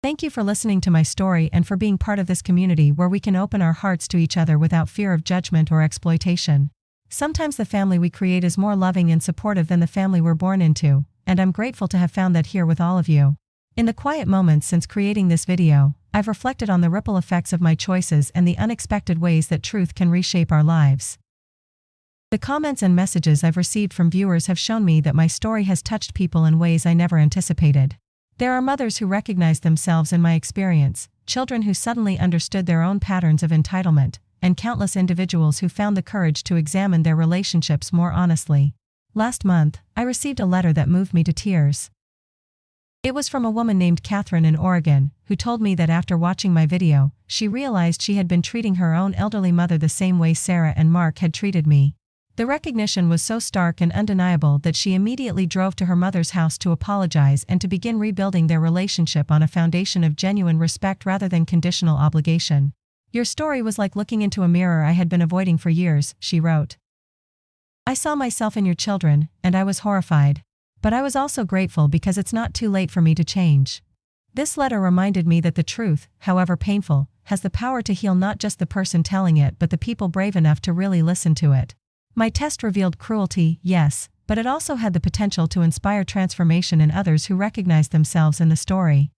Thank you for listening to my story and for being part of this community where we can open our hearts to each other without fear of judgment or exploitation. Sometimes the family we create is more loving and supportive than the family we're born into, and I'm grateful to have found that here with all of you. In the quiet moments since creating this video, I've reflected on the ripple effects of my choices and the unexpected ways that truth can reshape our lives. The comments and messages I've received from viewers have shown me that my story has touched people in ways I never anticipated. There are mothers who recognized themselves in my experience, children who suddenly understood their own patterns of entitlement, and countless individuals who found the courage to examine their relationships more honestly. Last month, I received a letter that moved me to tears. It was from a woman named Catherine in Oregon, who told me that after watching my video, she realized she had been treating her own elderly mother the same way Sarah and Mark had treated me. The recognition was so stark and undeniable that she immediately drove to her mother's house to apologize and to begin rebuilding their relationship on a foundation of genuine respect rather than conditional obligation. Your story was like looking into a mirror I had been avoiding for years, she wrote. I saw myself in your children, and I was horrified. But I was also grateful because it's not too late for me to change. This letter reminded me that the truth, however painful, has the power to heal not just the person telling it but the people brave enough to really listen to it. My test revealed cruelty, yes, but it also had the potential to inspire transformation in others who recognized themselves in the story.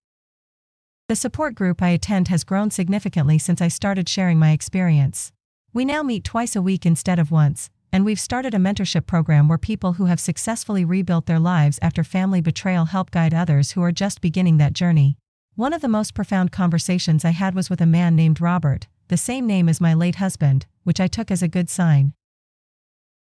The support group I attend has grown significantly since I started sharing my experience. We now meet twice a week instead of once, and we've started a mentorship program where people who have successfully rebuilt their lives after family betrayal help guide others who are just beginning that journey. One of the most profound conversations I had was with a man named Robert, the same name as my late husband, which I took as a good sign.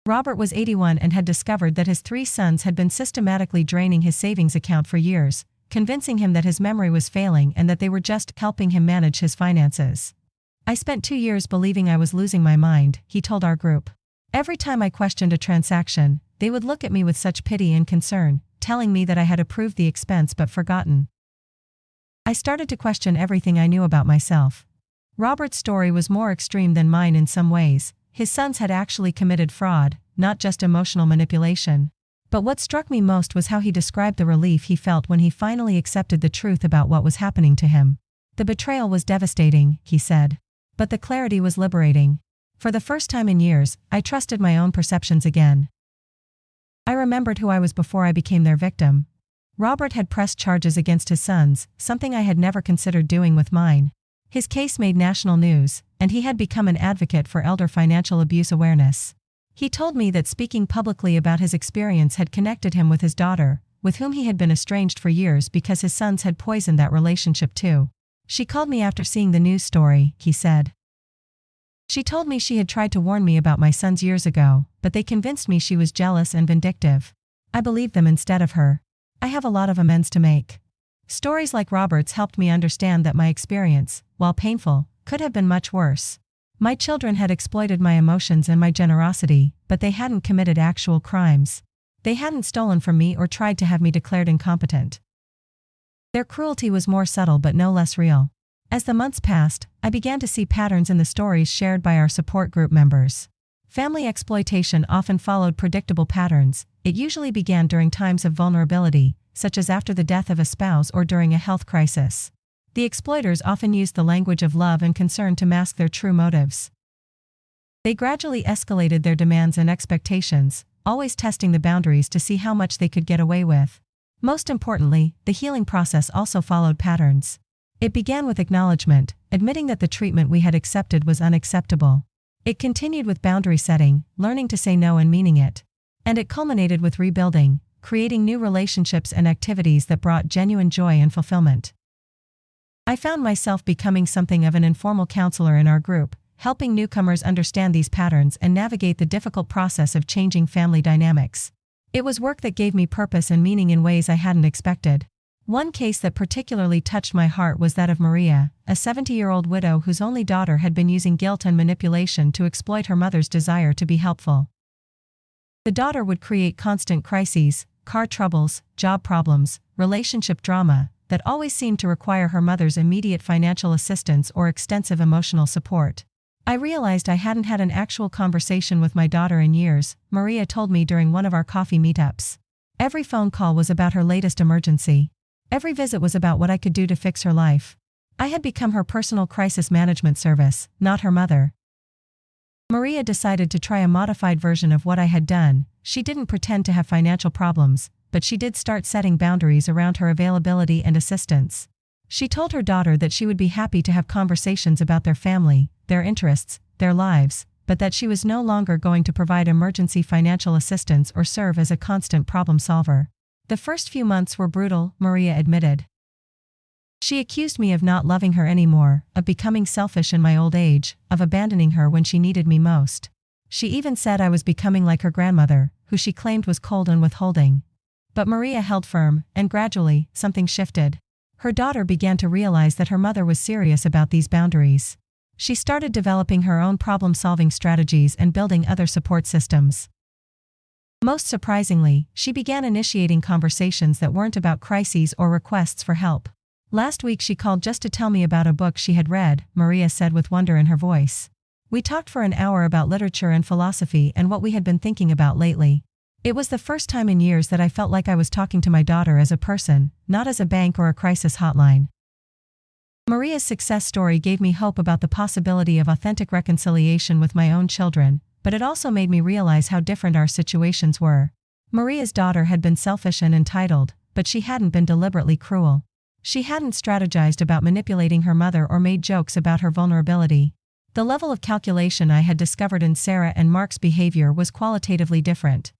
Robert was 81 and had discovered that his 3 sons had been systematically draining his savings account for years, convincing him that his memory was failing and that they were just helping him manage his finances. I spent 2 years believing I was losing my mind, he told our group. Every time I questioned a transaction, they would look at me with such pity and concern, telling me that I had approved the expense but forgotten. I started to question everything I knew about myself. Robert's story was more extreme than mine in some ways. His sons had actually committed fraud, not just emotional manipulation. But what struck me most was how he described the relief he felt when he finally accepted the truth about what was happening to him. The betrayal was devastating, he said. But the clarity was liberating. For the first time in years, I trusted my own perceptions again. I remembered who I was before I became their victim. Robert had pressed charges against his sons, something I had never considered doing with mine. His case made national news, and he had become an advocate for elder financial abuse awareness. He told me that speaking publicly about his experience had connected him with his daughter, with whom he had been estranged for years because his sons had poisoned that relationship too. She called me after seeing the news story, he said. She told me she had tried to warn me about my sons years ago, but they convinced me she was jealous and vindictive. I believed them instead of her. I have a lot of amends to make. Stories like Robert's helped me understand that my experience, while painful, could have been much worse. My children had exploited my emotions and my generosity, but they hadn't committed actual crimes. They hadn't stolen from me or tried to have me declared incompetent. Their cruelty was more subtle but no less real. As the months passed, I began to see patterns in the stories shared by our support group members. Family exploitation often followed predictable patterns. It usually began during times of vulnerability, such as after the death of a spouse or during a health crisis. The exploiters often used the language of love and concern to mask their true motives. They gradually escalated their demands and expectations, always testing the boundaries to see how much they could get away with. Most importantly, the healing process also followed patterns. It began with acknowledgement, admitting that the treatment we had accepted was unacceptable. It continued with boundary setting, learning to say no and meaning it. And it culminated with rebuilding, creating new relationships and activities that brought genuine joy and fulfillment. I found myself becoming something of an informal counselor in our group, helping newcomers understand these patterns and navigate the difficult process of changing family dynamics. It was work that gave me purpose and meaning in ways I hadn't expected. One case that particularly touched my heart was that of Maria, a 70-year-old widow whose only daughter had been using guilt and manipulation to exploit her mother's desire to be helpful. The daughter would create constant crises, car troubles, job problems, relationship drama, that always seemed to require her mother's immediate financial assistance or extensive emotional support. I realized I hadn't had an actual conversation with my daughter in years, Maria told me during one of our coffee meetups. Every phone call was about her latest emergency. Every visit was about what I could do to fix her life. I had become her personal crisis management service, not her mother. Maria decided to try a modified version of what I had done. She didn't pretend to have financial problems, but she did start setting boundaries around her availability and assistance. She told her daughter that she would be happy to have conversations about their family, their interests, their lives, but that she was no longer going to provide emergency financial assistance or serve as a constant problem solver. The first few months were brutal, Maria admitted. She accused me of not loving her anymore, of becoming selfish in my old age, of abandoning her when she needed me most. She even said I was becoming like her grandmother, who she claimed was cold and withholding. But Maria held firm, and gradually, something shifted. Her daughter began to realize that her mother was serious about these boundaries. She started developing her own problem-solving strategies and building other support systems. Most surprisingly, she began initiating conversations that weren't about crises or requests for help. Last week she called just to tell me about a book she had read, Maria said with wonder in her voice. We talked for an hour about literature and philosophy and what we had been thinking about lately. It was the first time in years that I felt like I was talking to my daughter as a person, not as a bank or a crisis hotline. Maria's success story gave me hope about the possibility of authentic reconciliation with my own children, but it also made me realize how different our situations were. Maria's daughter had been selfish and entitled, but she hadn't been deliberately cruel. She hadn't strategized about manipulating her mother or made jokes about her vulnerability. The level of calculation I had discovered in Sarah and Mark's behavior was qualitatively different.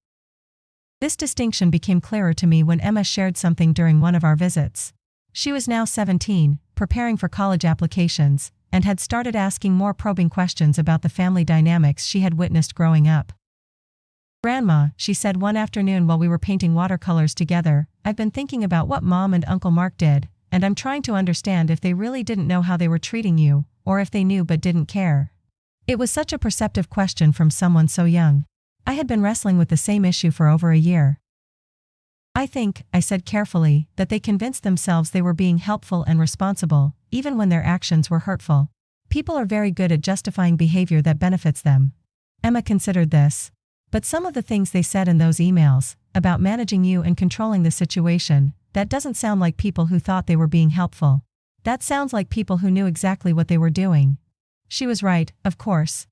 This distinction became clearer to me when Emma shared something during one of our visits. She was now 17, preparing for college applications, and had started asking more probing questions about the family dynamics she had witnessed growing up. "Grandma," she said one afternoon while we were painting watercolors together, "I've been thinking about what Mom and Uncle Mark did, and I'm trying to understand if they really didn't know how they were treating you, or if they knew but didn't care." It was such a perceptive question from someone so young. I had been wrestling with the same issue for over a year. "I think," I said carefully, "that they convinced themselves they were being helpful and responsible, even when their actions were hurtful. People are very good at justifying behavior that benefits them." Emma considered this. "But some of the things they said in those emails, about managing you and controlling the situation, that doesn't sound like people who thought they were being helpful. That sounds like people who knew exactly what they were doing." She was right, of course.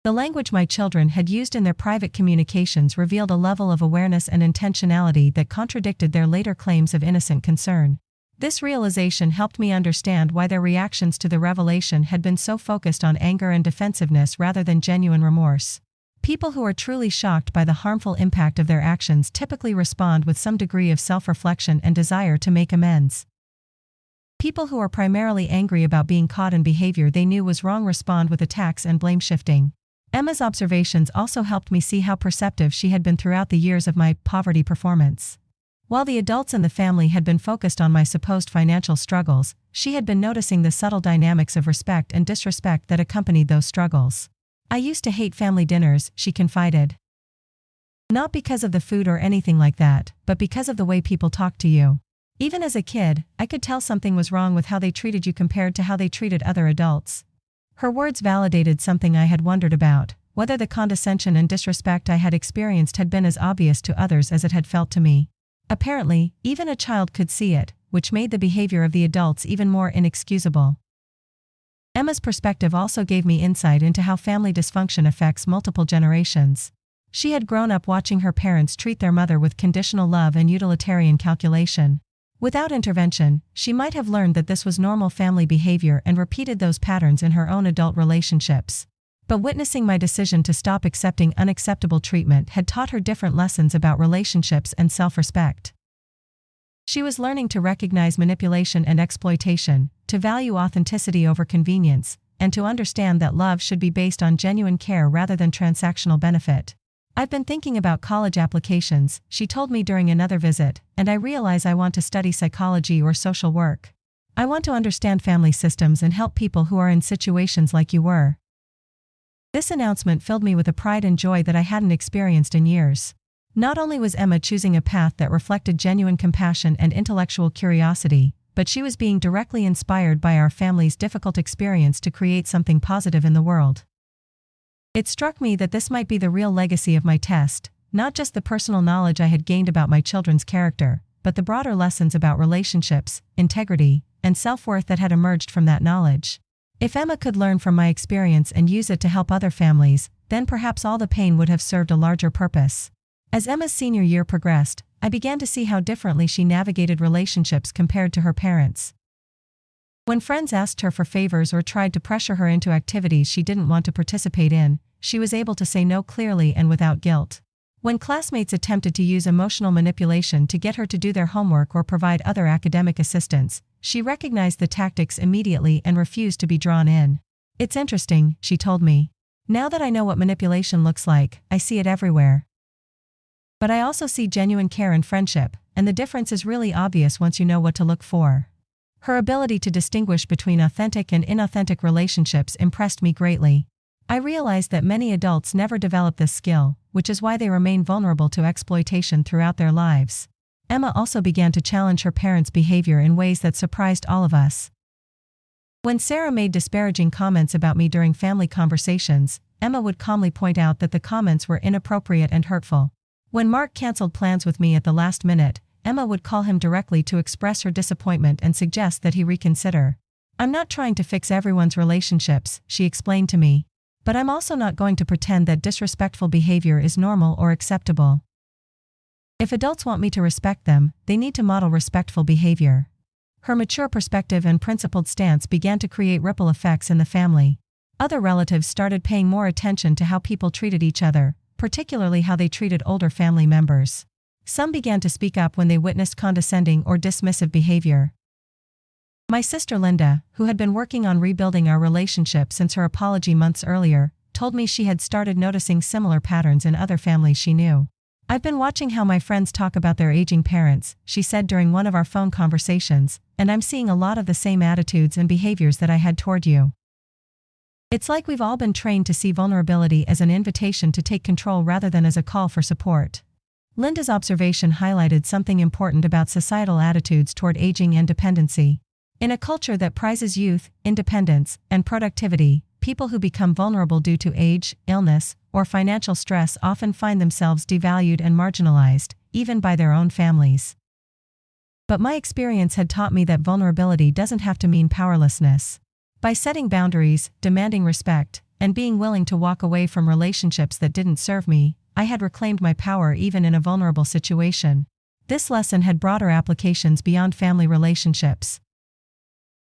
The language my children had used in their private communications revealed a level of awareness and intentionality that contradicted their later claims of innocent concern. This realization helped me understand why their reactions to the revelation had been so focused on anger and defensiveness rather than genuine remorse. People who are truly shocked by the harmful impact of their actions typically respond with some degree of self-reflection and desire to make amends. People who are primarily angry about being caught in behavior they knew was wrong respond with attacks and blame shifting. Emma's observations also helped me see how perceptive she had been throughout the years of my poverty performance. While the adults in the family had been focused on my supposed financial struggles, she had been noticing the subtle dynamics of respect and disrespect that accompanied those struggles. I used to hate family dinners, she confided. Not because of the food or anything like that, but because of the way people talked to you. Even as a kid, I could tell something was wrong with how they treated you compared to how they treated other adults. Her words validated something I had wondered about, whether the condescension and disrespect I had experienced had been as obvious to others as it had felt to me. Apparently, even a child could see it, which made the behavior of the adults even more inexcusable. Emma's perspective also gave me insight into how family dysfunction affects multiple generations. She had grown up watching her parents treat their mother with conditional love and utilitarian calculation. Without intervention, she might have learned that this was normal family behavior and repeated those patterns in her own adult relationships. But witnessing my decision to stop accepting unacceptable treatment had taught her different lessons about relationships and self-respect. She was learning to recognize manipulation and exploitation, to value authenticity over convenience, and to understand that love should be based on genuine care rather than transactional benefit. I've been thinking about college applications, she told me during another visit, and I realize I want to study psychology or social work. I want to understand family systems and help people who are in situations like you were. This announcement filled me with a pride and joy that I hadn't experienced in years. Not only was Emma choosing a path that reflected genuine compassion and intellectual curiosity, but she was being directly inspired by our family's difficult experience to create something positive in the world. It struck me that this might be the real legacy of my test, not just the personal knowledge I had gained about my children's character, but the broader lessons about relationships, integrity, and self-worth that had emerged from that knowledge. If Emma could learn from my experience and use it to help other families, then perhaps all the pain would have served a larger purpose. As Emma's senior year progressed, I began to see how differently she navigated relationships compared to her parents. When friends asked her for favors or tried to pressure her into activities she didn't want to participate in, she was able to say no clearly and without guilt. When classmates attempted to use emotional manipulation to get her to do their homework or provide other academic assistance, she recognized the tactics immediately and refused to be drawn in. It's interesting, she told me. Now that I know what manipulation looks like, I see it everywhere. But I also see genuine care and friendship, and the difference is really obvious once you know what to look for. Her ability to distinguish between authentic and inauthentic relationships impressed me greatly. I realized that many adults never develop this skill, which is why they remain vulnerable to exploitation throughout their lives. Emma also began to challenge her parents' behavior in ways that surprised all of us. When Sarah made disparaging comments about me during family conversations, Emma would calmly point out that the comments were inappropriate and hurtful. When Mark canceled plans with me at the last minute, Emma would call him directly to express her disappointment and suggest that he reconsider. I'm not trying to fix everyone's relationships, she explained to me. But I'm also not going to pretend that disrespectful behavior is normal or acceptable. If adults want me to respect them, they need to model respectful behavior. Her mature perspective and principled stance began to create ripple effects in the family. Other relatives started paying more attention to how people treated each other, particularly how they treated older family members. Some began to speak up when they witnessed condescending or dismissive behavior. My sister Linda, who had been working on rebuilding our relationship since her apology months earlier, told me she had started noticing similar patterns in other families she knew. I've been watching how my friends talk about their aging parents, she said during one of our phone conversations, and I'm seeing a lot of the same attitudes and behaviors that I had toward you. It's like we've all been trained to see vulnerability as an invitation to take control rather than as a call for support. Linda's observation highlighted something important about societal attitudes toward aging and dependency. In a culture that prizes youth, independence, and productivity, people who become vulnerable due to age, illness, or financial stress often find themselves devalued and marginalized, even by their own families. But my experience had taught me that vulnerability doesn't have to mean powerlessness. By setting boundaries, demanding respect, and being willing to walk away from relationships that didn't serve me, I had reclaimed my power even in a vulnerable situation. This lesson had broader applications beyond family relationships.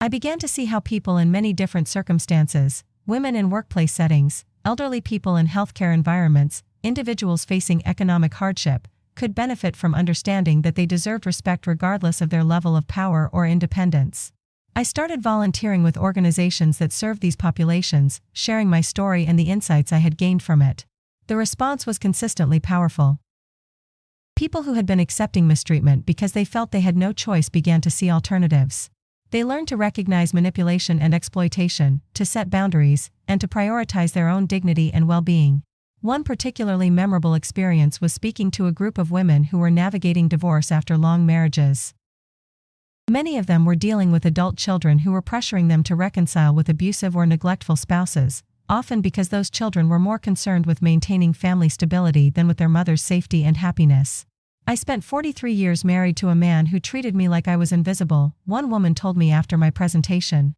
I began to see how people in many different circumstances, women in workplace settings, elderly people in healthcare environments, individuals facing economic hardship, could benefit from understanding that they deserved respect regardless of their level of power or independence. I started volunteering with organizations that served these populations, sharing my story and the insights I had gained from it. The response was consistently powerful. People who had been accepting mistreatment because they felt they had no choice began to see alternatives. They learned to recognize manipulation and exploitation, to set boundaries, and to prioritize their own dignity and well-being. One particularly memorable experience was speaking to a group of women who were navigating divorce after long marriages. Many of them were dealing with adult children who were pressuring them to reconcile with abusive or neglectful spouses, often because those children were more concerned with maintaining family stability than with their mother's safety and happiness. I spent 43 years married to a man who treated me like I was invisible, one woman told me after my presentation.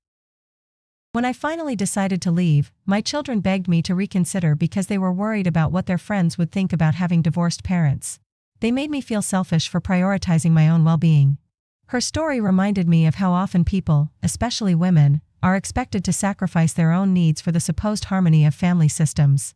When I finally decided to leave, my children begged me to reconsider because they were worried about what their friends would think about having divorced parents. They made me feel selfish for prioritizing my own well-being. Her story reminded me of how often people, especially women, are expected to sacrifice their own needs for the supposed harmony of family systems.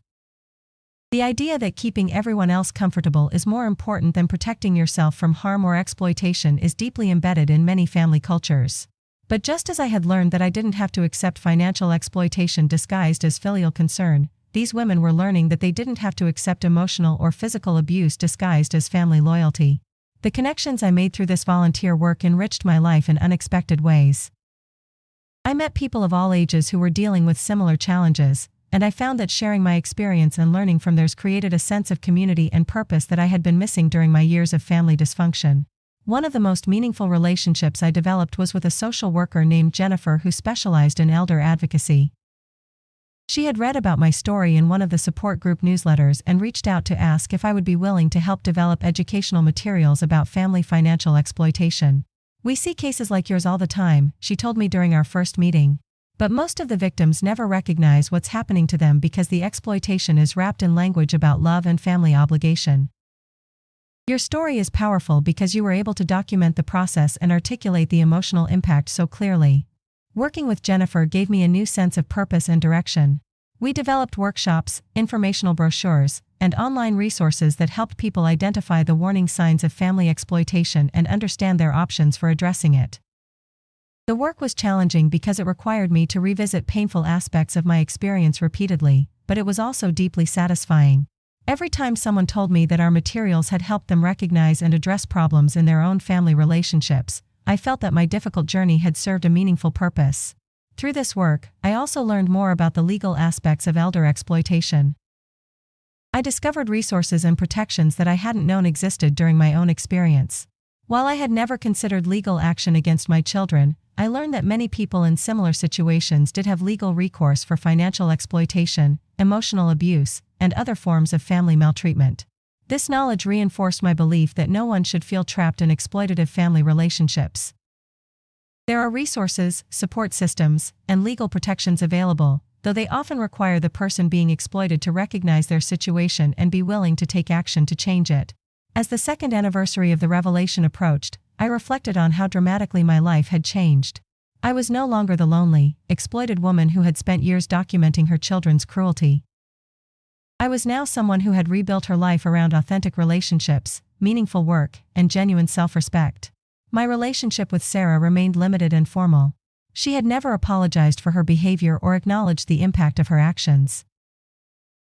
The idea that keeping everyone else comfortable is more important than protecting yourself from harm or exploitation is deeply embedded in many family cultures. But just as I had learned that I didn't have to accept financial exploitation disguised as filial concern, these women were learning that they didn't have to accept emotional or physical abuse disguised as family loyalty. The connections I made through this volunteer work enriched my life in unexpected ways. I met people of all ages who were dealing with similar challenges, and I found that sharing my experience and learning from theirs created a sense of community and purpose that I had been missing during my years of family dysfunction. One of the most meaningful relationships I developed was with a social worker named Jennifer who specialized in elder advocacy. She had read about my story in one of the support group newsletters and reached out to ask if I would be willing to help develop educational materials about family financial exploitation. "We see cases like yours all the time," she told me during our first meeting. "But most of the victims never recognize what's happening to them because the exploitation is wrapped in language about love and family obligation. Your story is powerful because you were able to document the process and articulate the emotional impact so clearly." Working with Jennifer gave me a new sense of purpose and direction. We developed workshops, informational brochures, and online resources that helped people identify the warning signs of family exploitation and understand their options for addressing it. The work was challenging because it required me to revisit painful aspects of my experience repeatedly, but it was also deeply satisfying. Every time someone told me that our materials had helped them recognize and address problems in their own family relationships, I felt that my difficult journey had served a meaningful purpose. Through this work, I also learned more about the legal aspects of elder exploitation. I discovered resources and protections that I hadn't known existed during my own experience. While I had never considered legal action against my children, I learned that many people in similar situations did have legal recourse for financial exploitation, emotional abuse, and other forms of family maltreatment. This knowledge reinforced my belief that no one should feel trapped in exploitative family relationships. There are resources, support systems, and legal protections available, though they often require the person being exploited to recognize their situation and be willing to take action to change it. As the second anniversary of the revelation approached, I reflected on how dramatically my life had changed. I was no longer the lonely, exploited woman who had spent years documenting her children's cruelty. I was now someone who had rebuilt her life around authentic relationships, meaningful work, and genuine self-respect. My relationship with Sarah remained limited and formal. She had never apologized for her behavior or acknowledged the impact of her actions.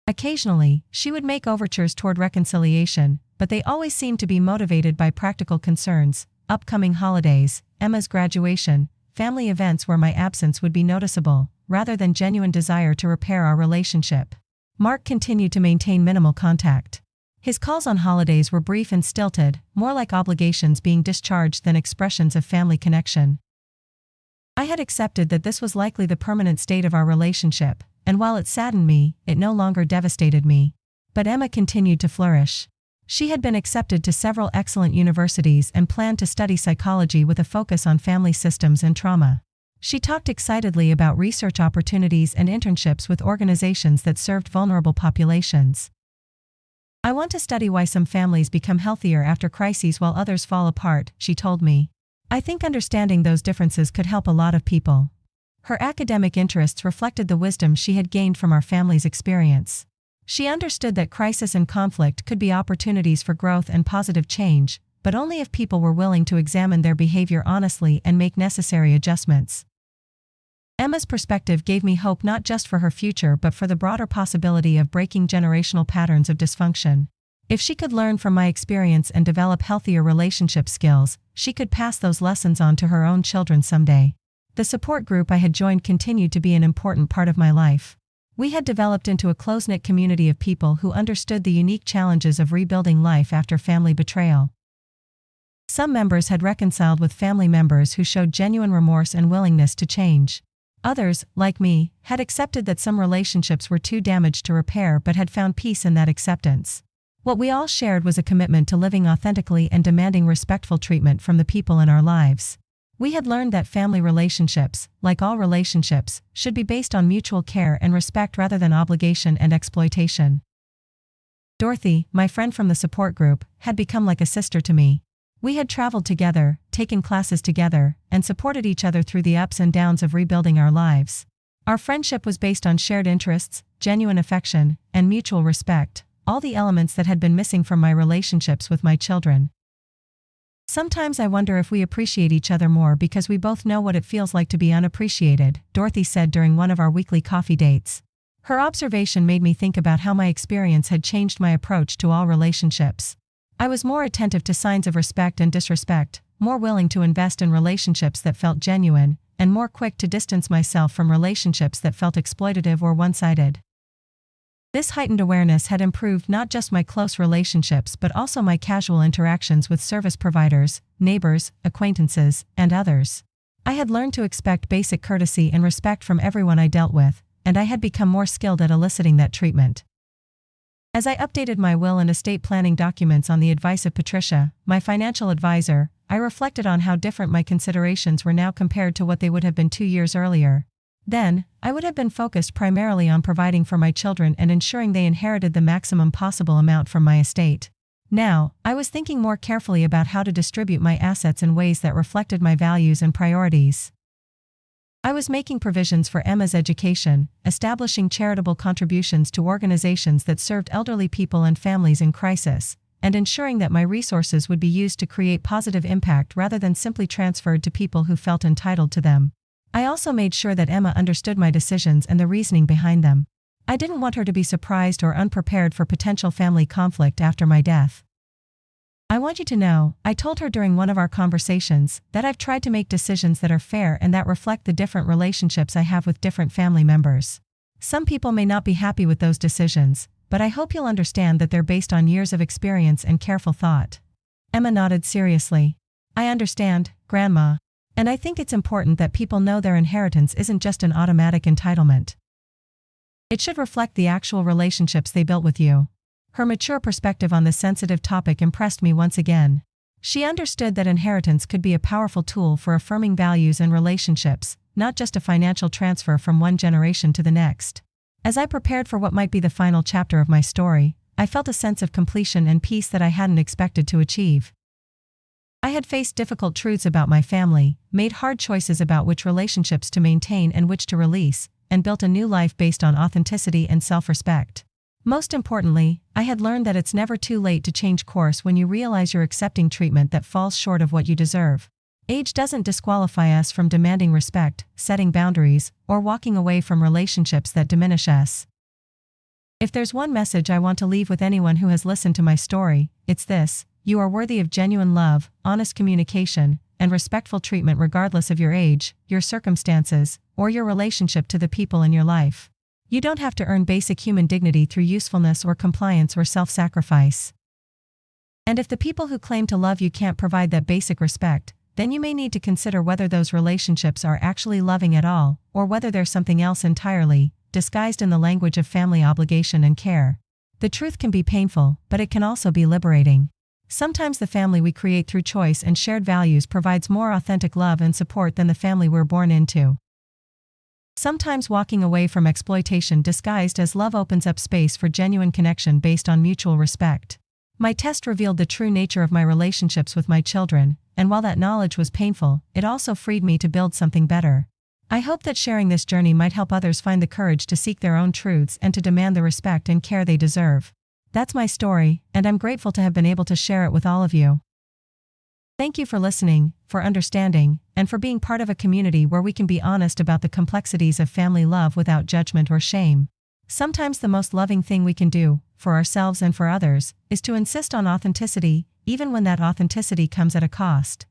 Occasionally, she would make overtures toward reconciliation, but they always seemed to be motivated by practical concerns: upcoming holidays, Emma's graduation, family events where my absence would be noticeable, rather than genuine desire to repair our relationship. Mark continued to maintain minimal contact. His calls on holidays were brief and stilted, more like obligations being discharged than expressions of family connection. I had accepted that this was likely the permanent state of our relationship, and while it saddened me, it no longer devastated me. But Emma continued to flourish. She had been accepted to several excellent universities and planned to study psychology with a focus on family systems and trauma. She talked excitedly about research opportunities and internships with organizations that served vulnerable populations. "I want to study why some families become healthier after crises while others fall apart," she told me. "I think understanding those differences could help a lot of people." Her academic interests reflected the wisdom she had gained from our family's experience. She understood that crisis and conflict could be opportunities for growth and positive change, but only if people were willing to examine their behavior honestly and make necessary adjustments. Emma's perspective gave me hope not just for her future but for the broader possibility of breaking generational patterns of dysfunction. If she could learn from my experience and develop healthier relationship skills, she could pass those lessons on to her own children someday. The support group I had joined continued to be an important part of my life. We had developed into a close-knit community of people who understood the unique challenges of rebuilding life after family betrayal. Some members had reconciled with family members who showed genuine remorse and willingness to change. Others, like me, had accepted that some relationships were too damaged to repair but had found peace in that acceptance. What we all shared was a commitment to living authentically and demanding respectful treatment from the people in our lives. We had learned that family relationships, like all relationships, should be based on mutual care and respect rather than obligation and exploitation. Dorothy, my friend from the support group, had become like a sister to me. We had traveled together, taken classes together, and supported each other through the ups and downs of rebuilding our lives. Our friendship was based on shared interests, genuine affection, and mutual respect, all the elements that had been missing from my relationships with my children. "Sometimes I wonder if we appreciate each other more because we both know what it feels like to be unappreciated," Dorothy said during one of our weekly coffee dates. Her observation made me think about how my experience had changed my approach to all relationships. I was more attentive to signs of respect and disrespect, more willing to invest in relationships that felt genuine, and more quick to distance myself from relationships that felt exploitative or one-sided. This heightened awareness had improved not just my close relationships but also my casual interactions with service providers, neighbors, acquaintances, and others. I had learned to expect basic courtesy and respect from everyone I dealt with, and I had become more skilled at eliciting that treatment. As I updated my will and estate planning documents on the advice of Patricia, my financial advisor, I reflected on how different my considerations were now compared to what they would have been 2 years earlier. Then, I would have been focused primarily on providing for my children and ensuring they inherited the maximum possible amount from my estate. Now, I was thinking more carefully about how to distribute my assets in ways that reflected my values and priorities. I was making provisions for Emma's education, establishing charitable contributions to organizations that served elderly people and families in crisis, and ensuring that my resources would be used to create positive impact rather than simply transferred to people who felt entitled to them. I also made sure that Emma understood my decisions and the reasoning behind them. I didn't want her to be surprised or unprepared for potential family conflict after my death. "I want you to know," I told her during one of our conversations, "that I've tried to make decisions that are fair and that reflect the different relationships I have with different family members. Some people may not be happy with those decisions, but I hope you'll understand that they're based on years of experience and careful thought." Emma nodded seriously. "I understand, Grandma. And I think it's important that people know their inheritance isn't just an automatic entitlement. It should reflect the actual relationships they built with you." Her mature perspective on this sensitive topic impressed me once again. She understood that inheritance could be a powerful tool for affirming values and relationships, not just a financial transfer from one generation to the next. As I prepared for what might be the final chapter of my story, I felt a sense of completion and peace that I hadn't expected to achieve. I had faced difficult truths about my family, made hard choices about which relationships to maintain and which to release, and built a new life based on authenticity and self-respect. Most importantly, I had learned that it's never too late to change course when you realize you're accepting treatment that falls short of what you deserve. Age doesn't disqualify us from demanding respect, setting boundaries, or walking away from relationships that diminish us. If there's one message I want to leave with anyone who has listened to my story, it's this: you are worthy of genuine love, honest communication, and respectful treatment regardless of your age, your circumstances, or your relationship to the people in your life. You don't have to earn basic human dignity through usefulness or compliance or self-sacrifice. And if the people who claim to love you can't provide that basic respect, then you may need to consider whether those relationships are actually loving at all, or whether they're something else entirely, disguised in the language of family obligation and care. The truth can be painful, but it can also be liberating. Sometimes the family we create through choice and shared values provides more authentic love and support than the family we're born into. Sometimes walking away from exploitation disguised as love opens up space for genuine connection based on mutual respect. My test revealed the true nature of my relationships with my children, and while that knowledge was painful, it also freed me to build something better. I hope that sharing this journey might help others find the courage to seek their own truths and to demand the respect and care they deserve. That's my story, and I'm grateful to have been able to share it with all of you. Thank you for listening, for understanding, and for being part of a community where we can be honest about the complexities of family love without judgment or shame. Sometimes the most loving thing we can do, for ourselves and for others, is to insist on authenticity, even when that authenticity comes at a cost.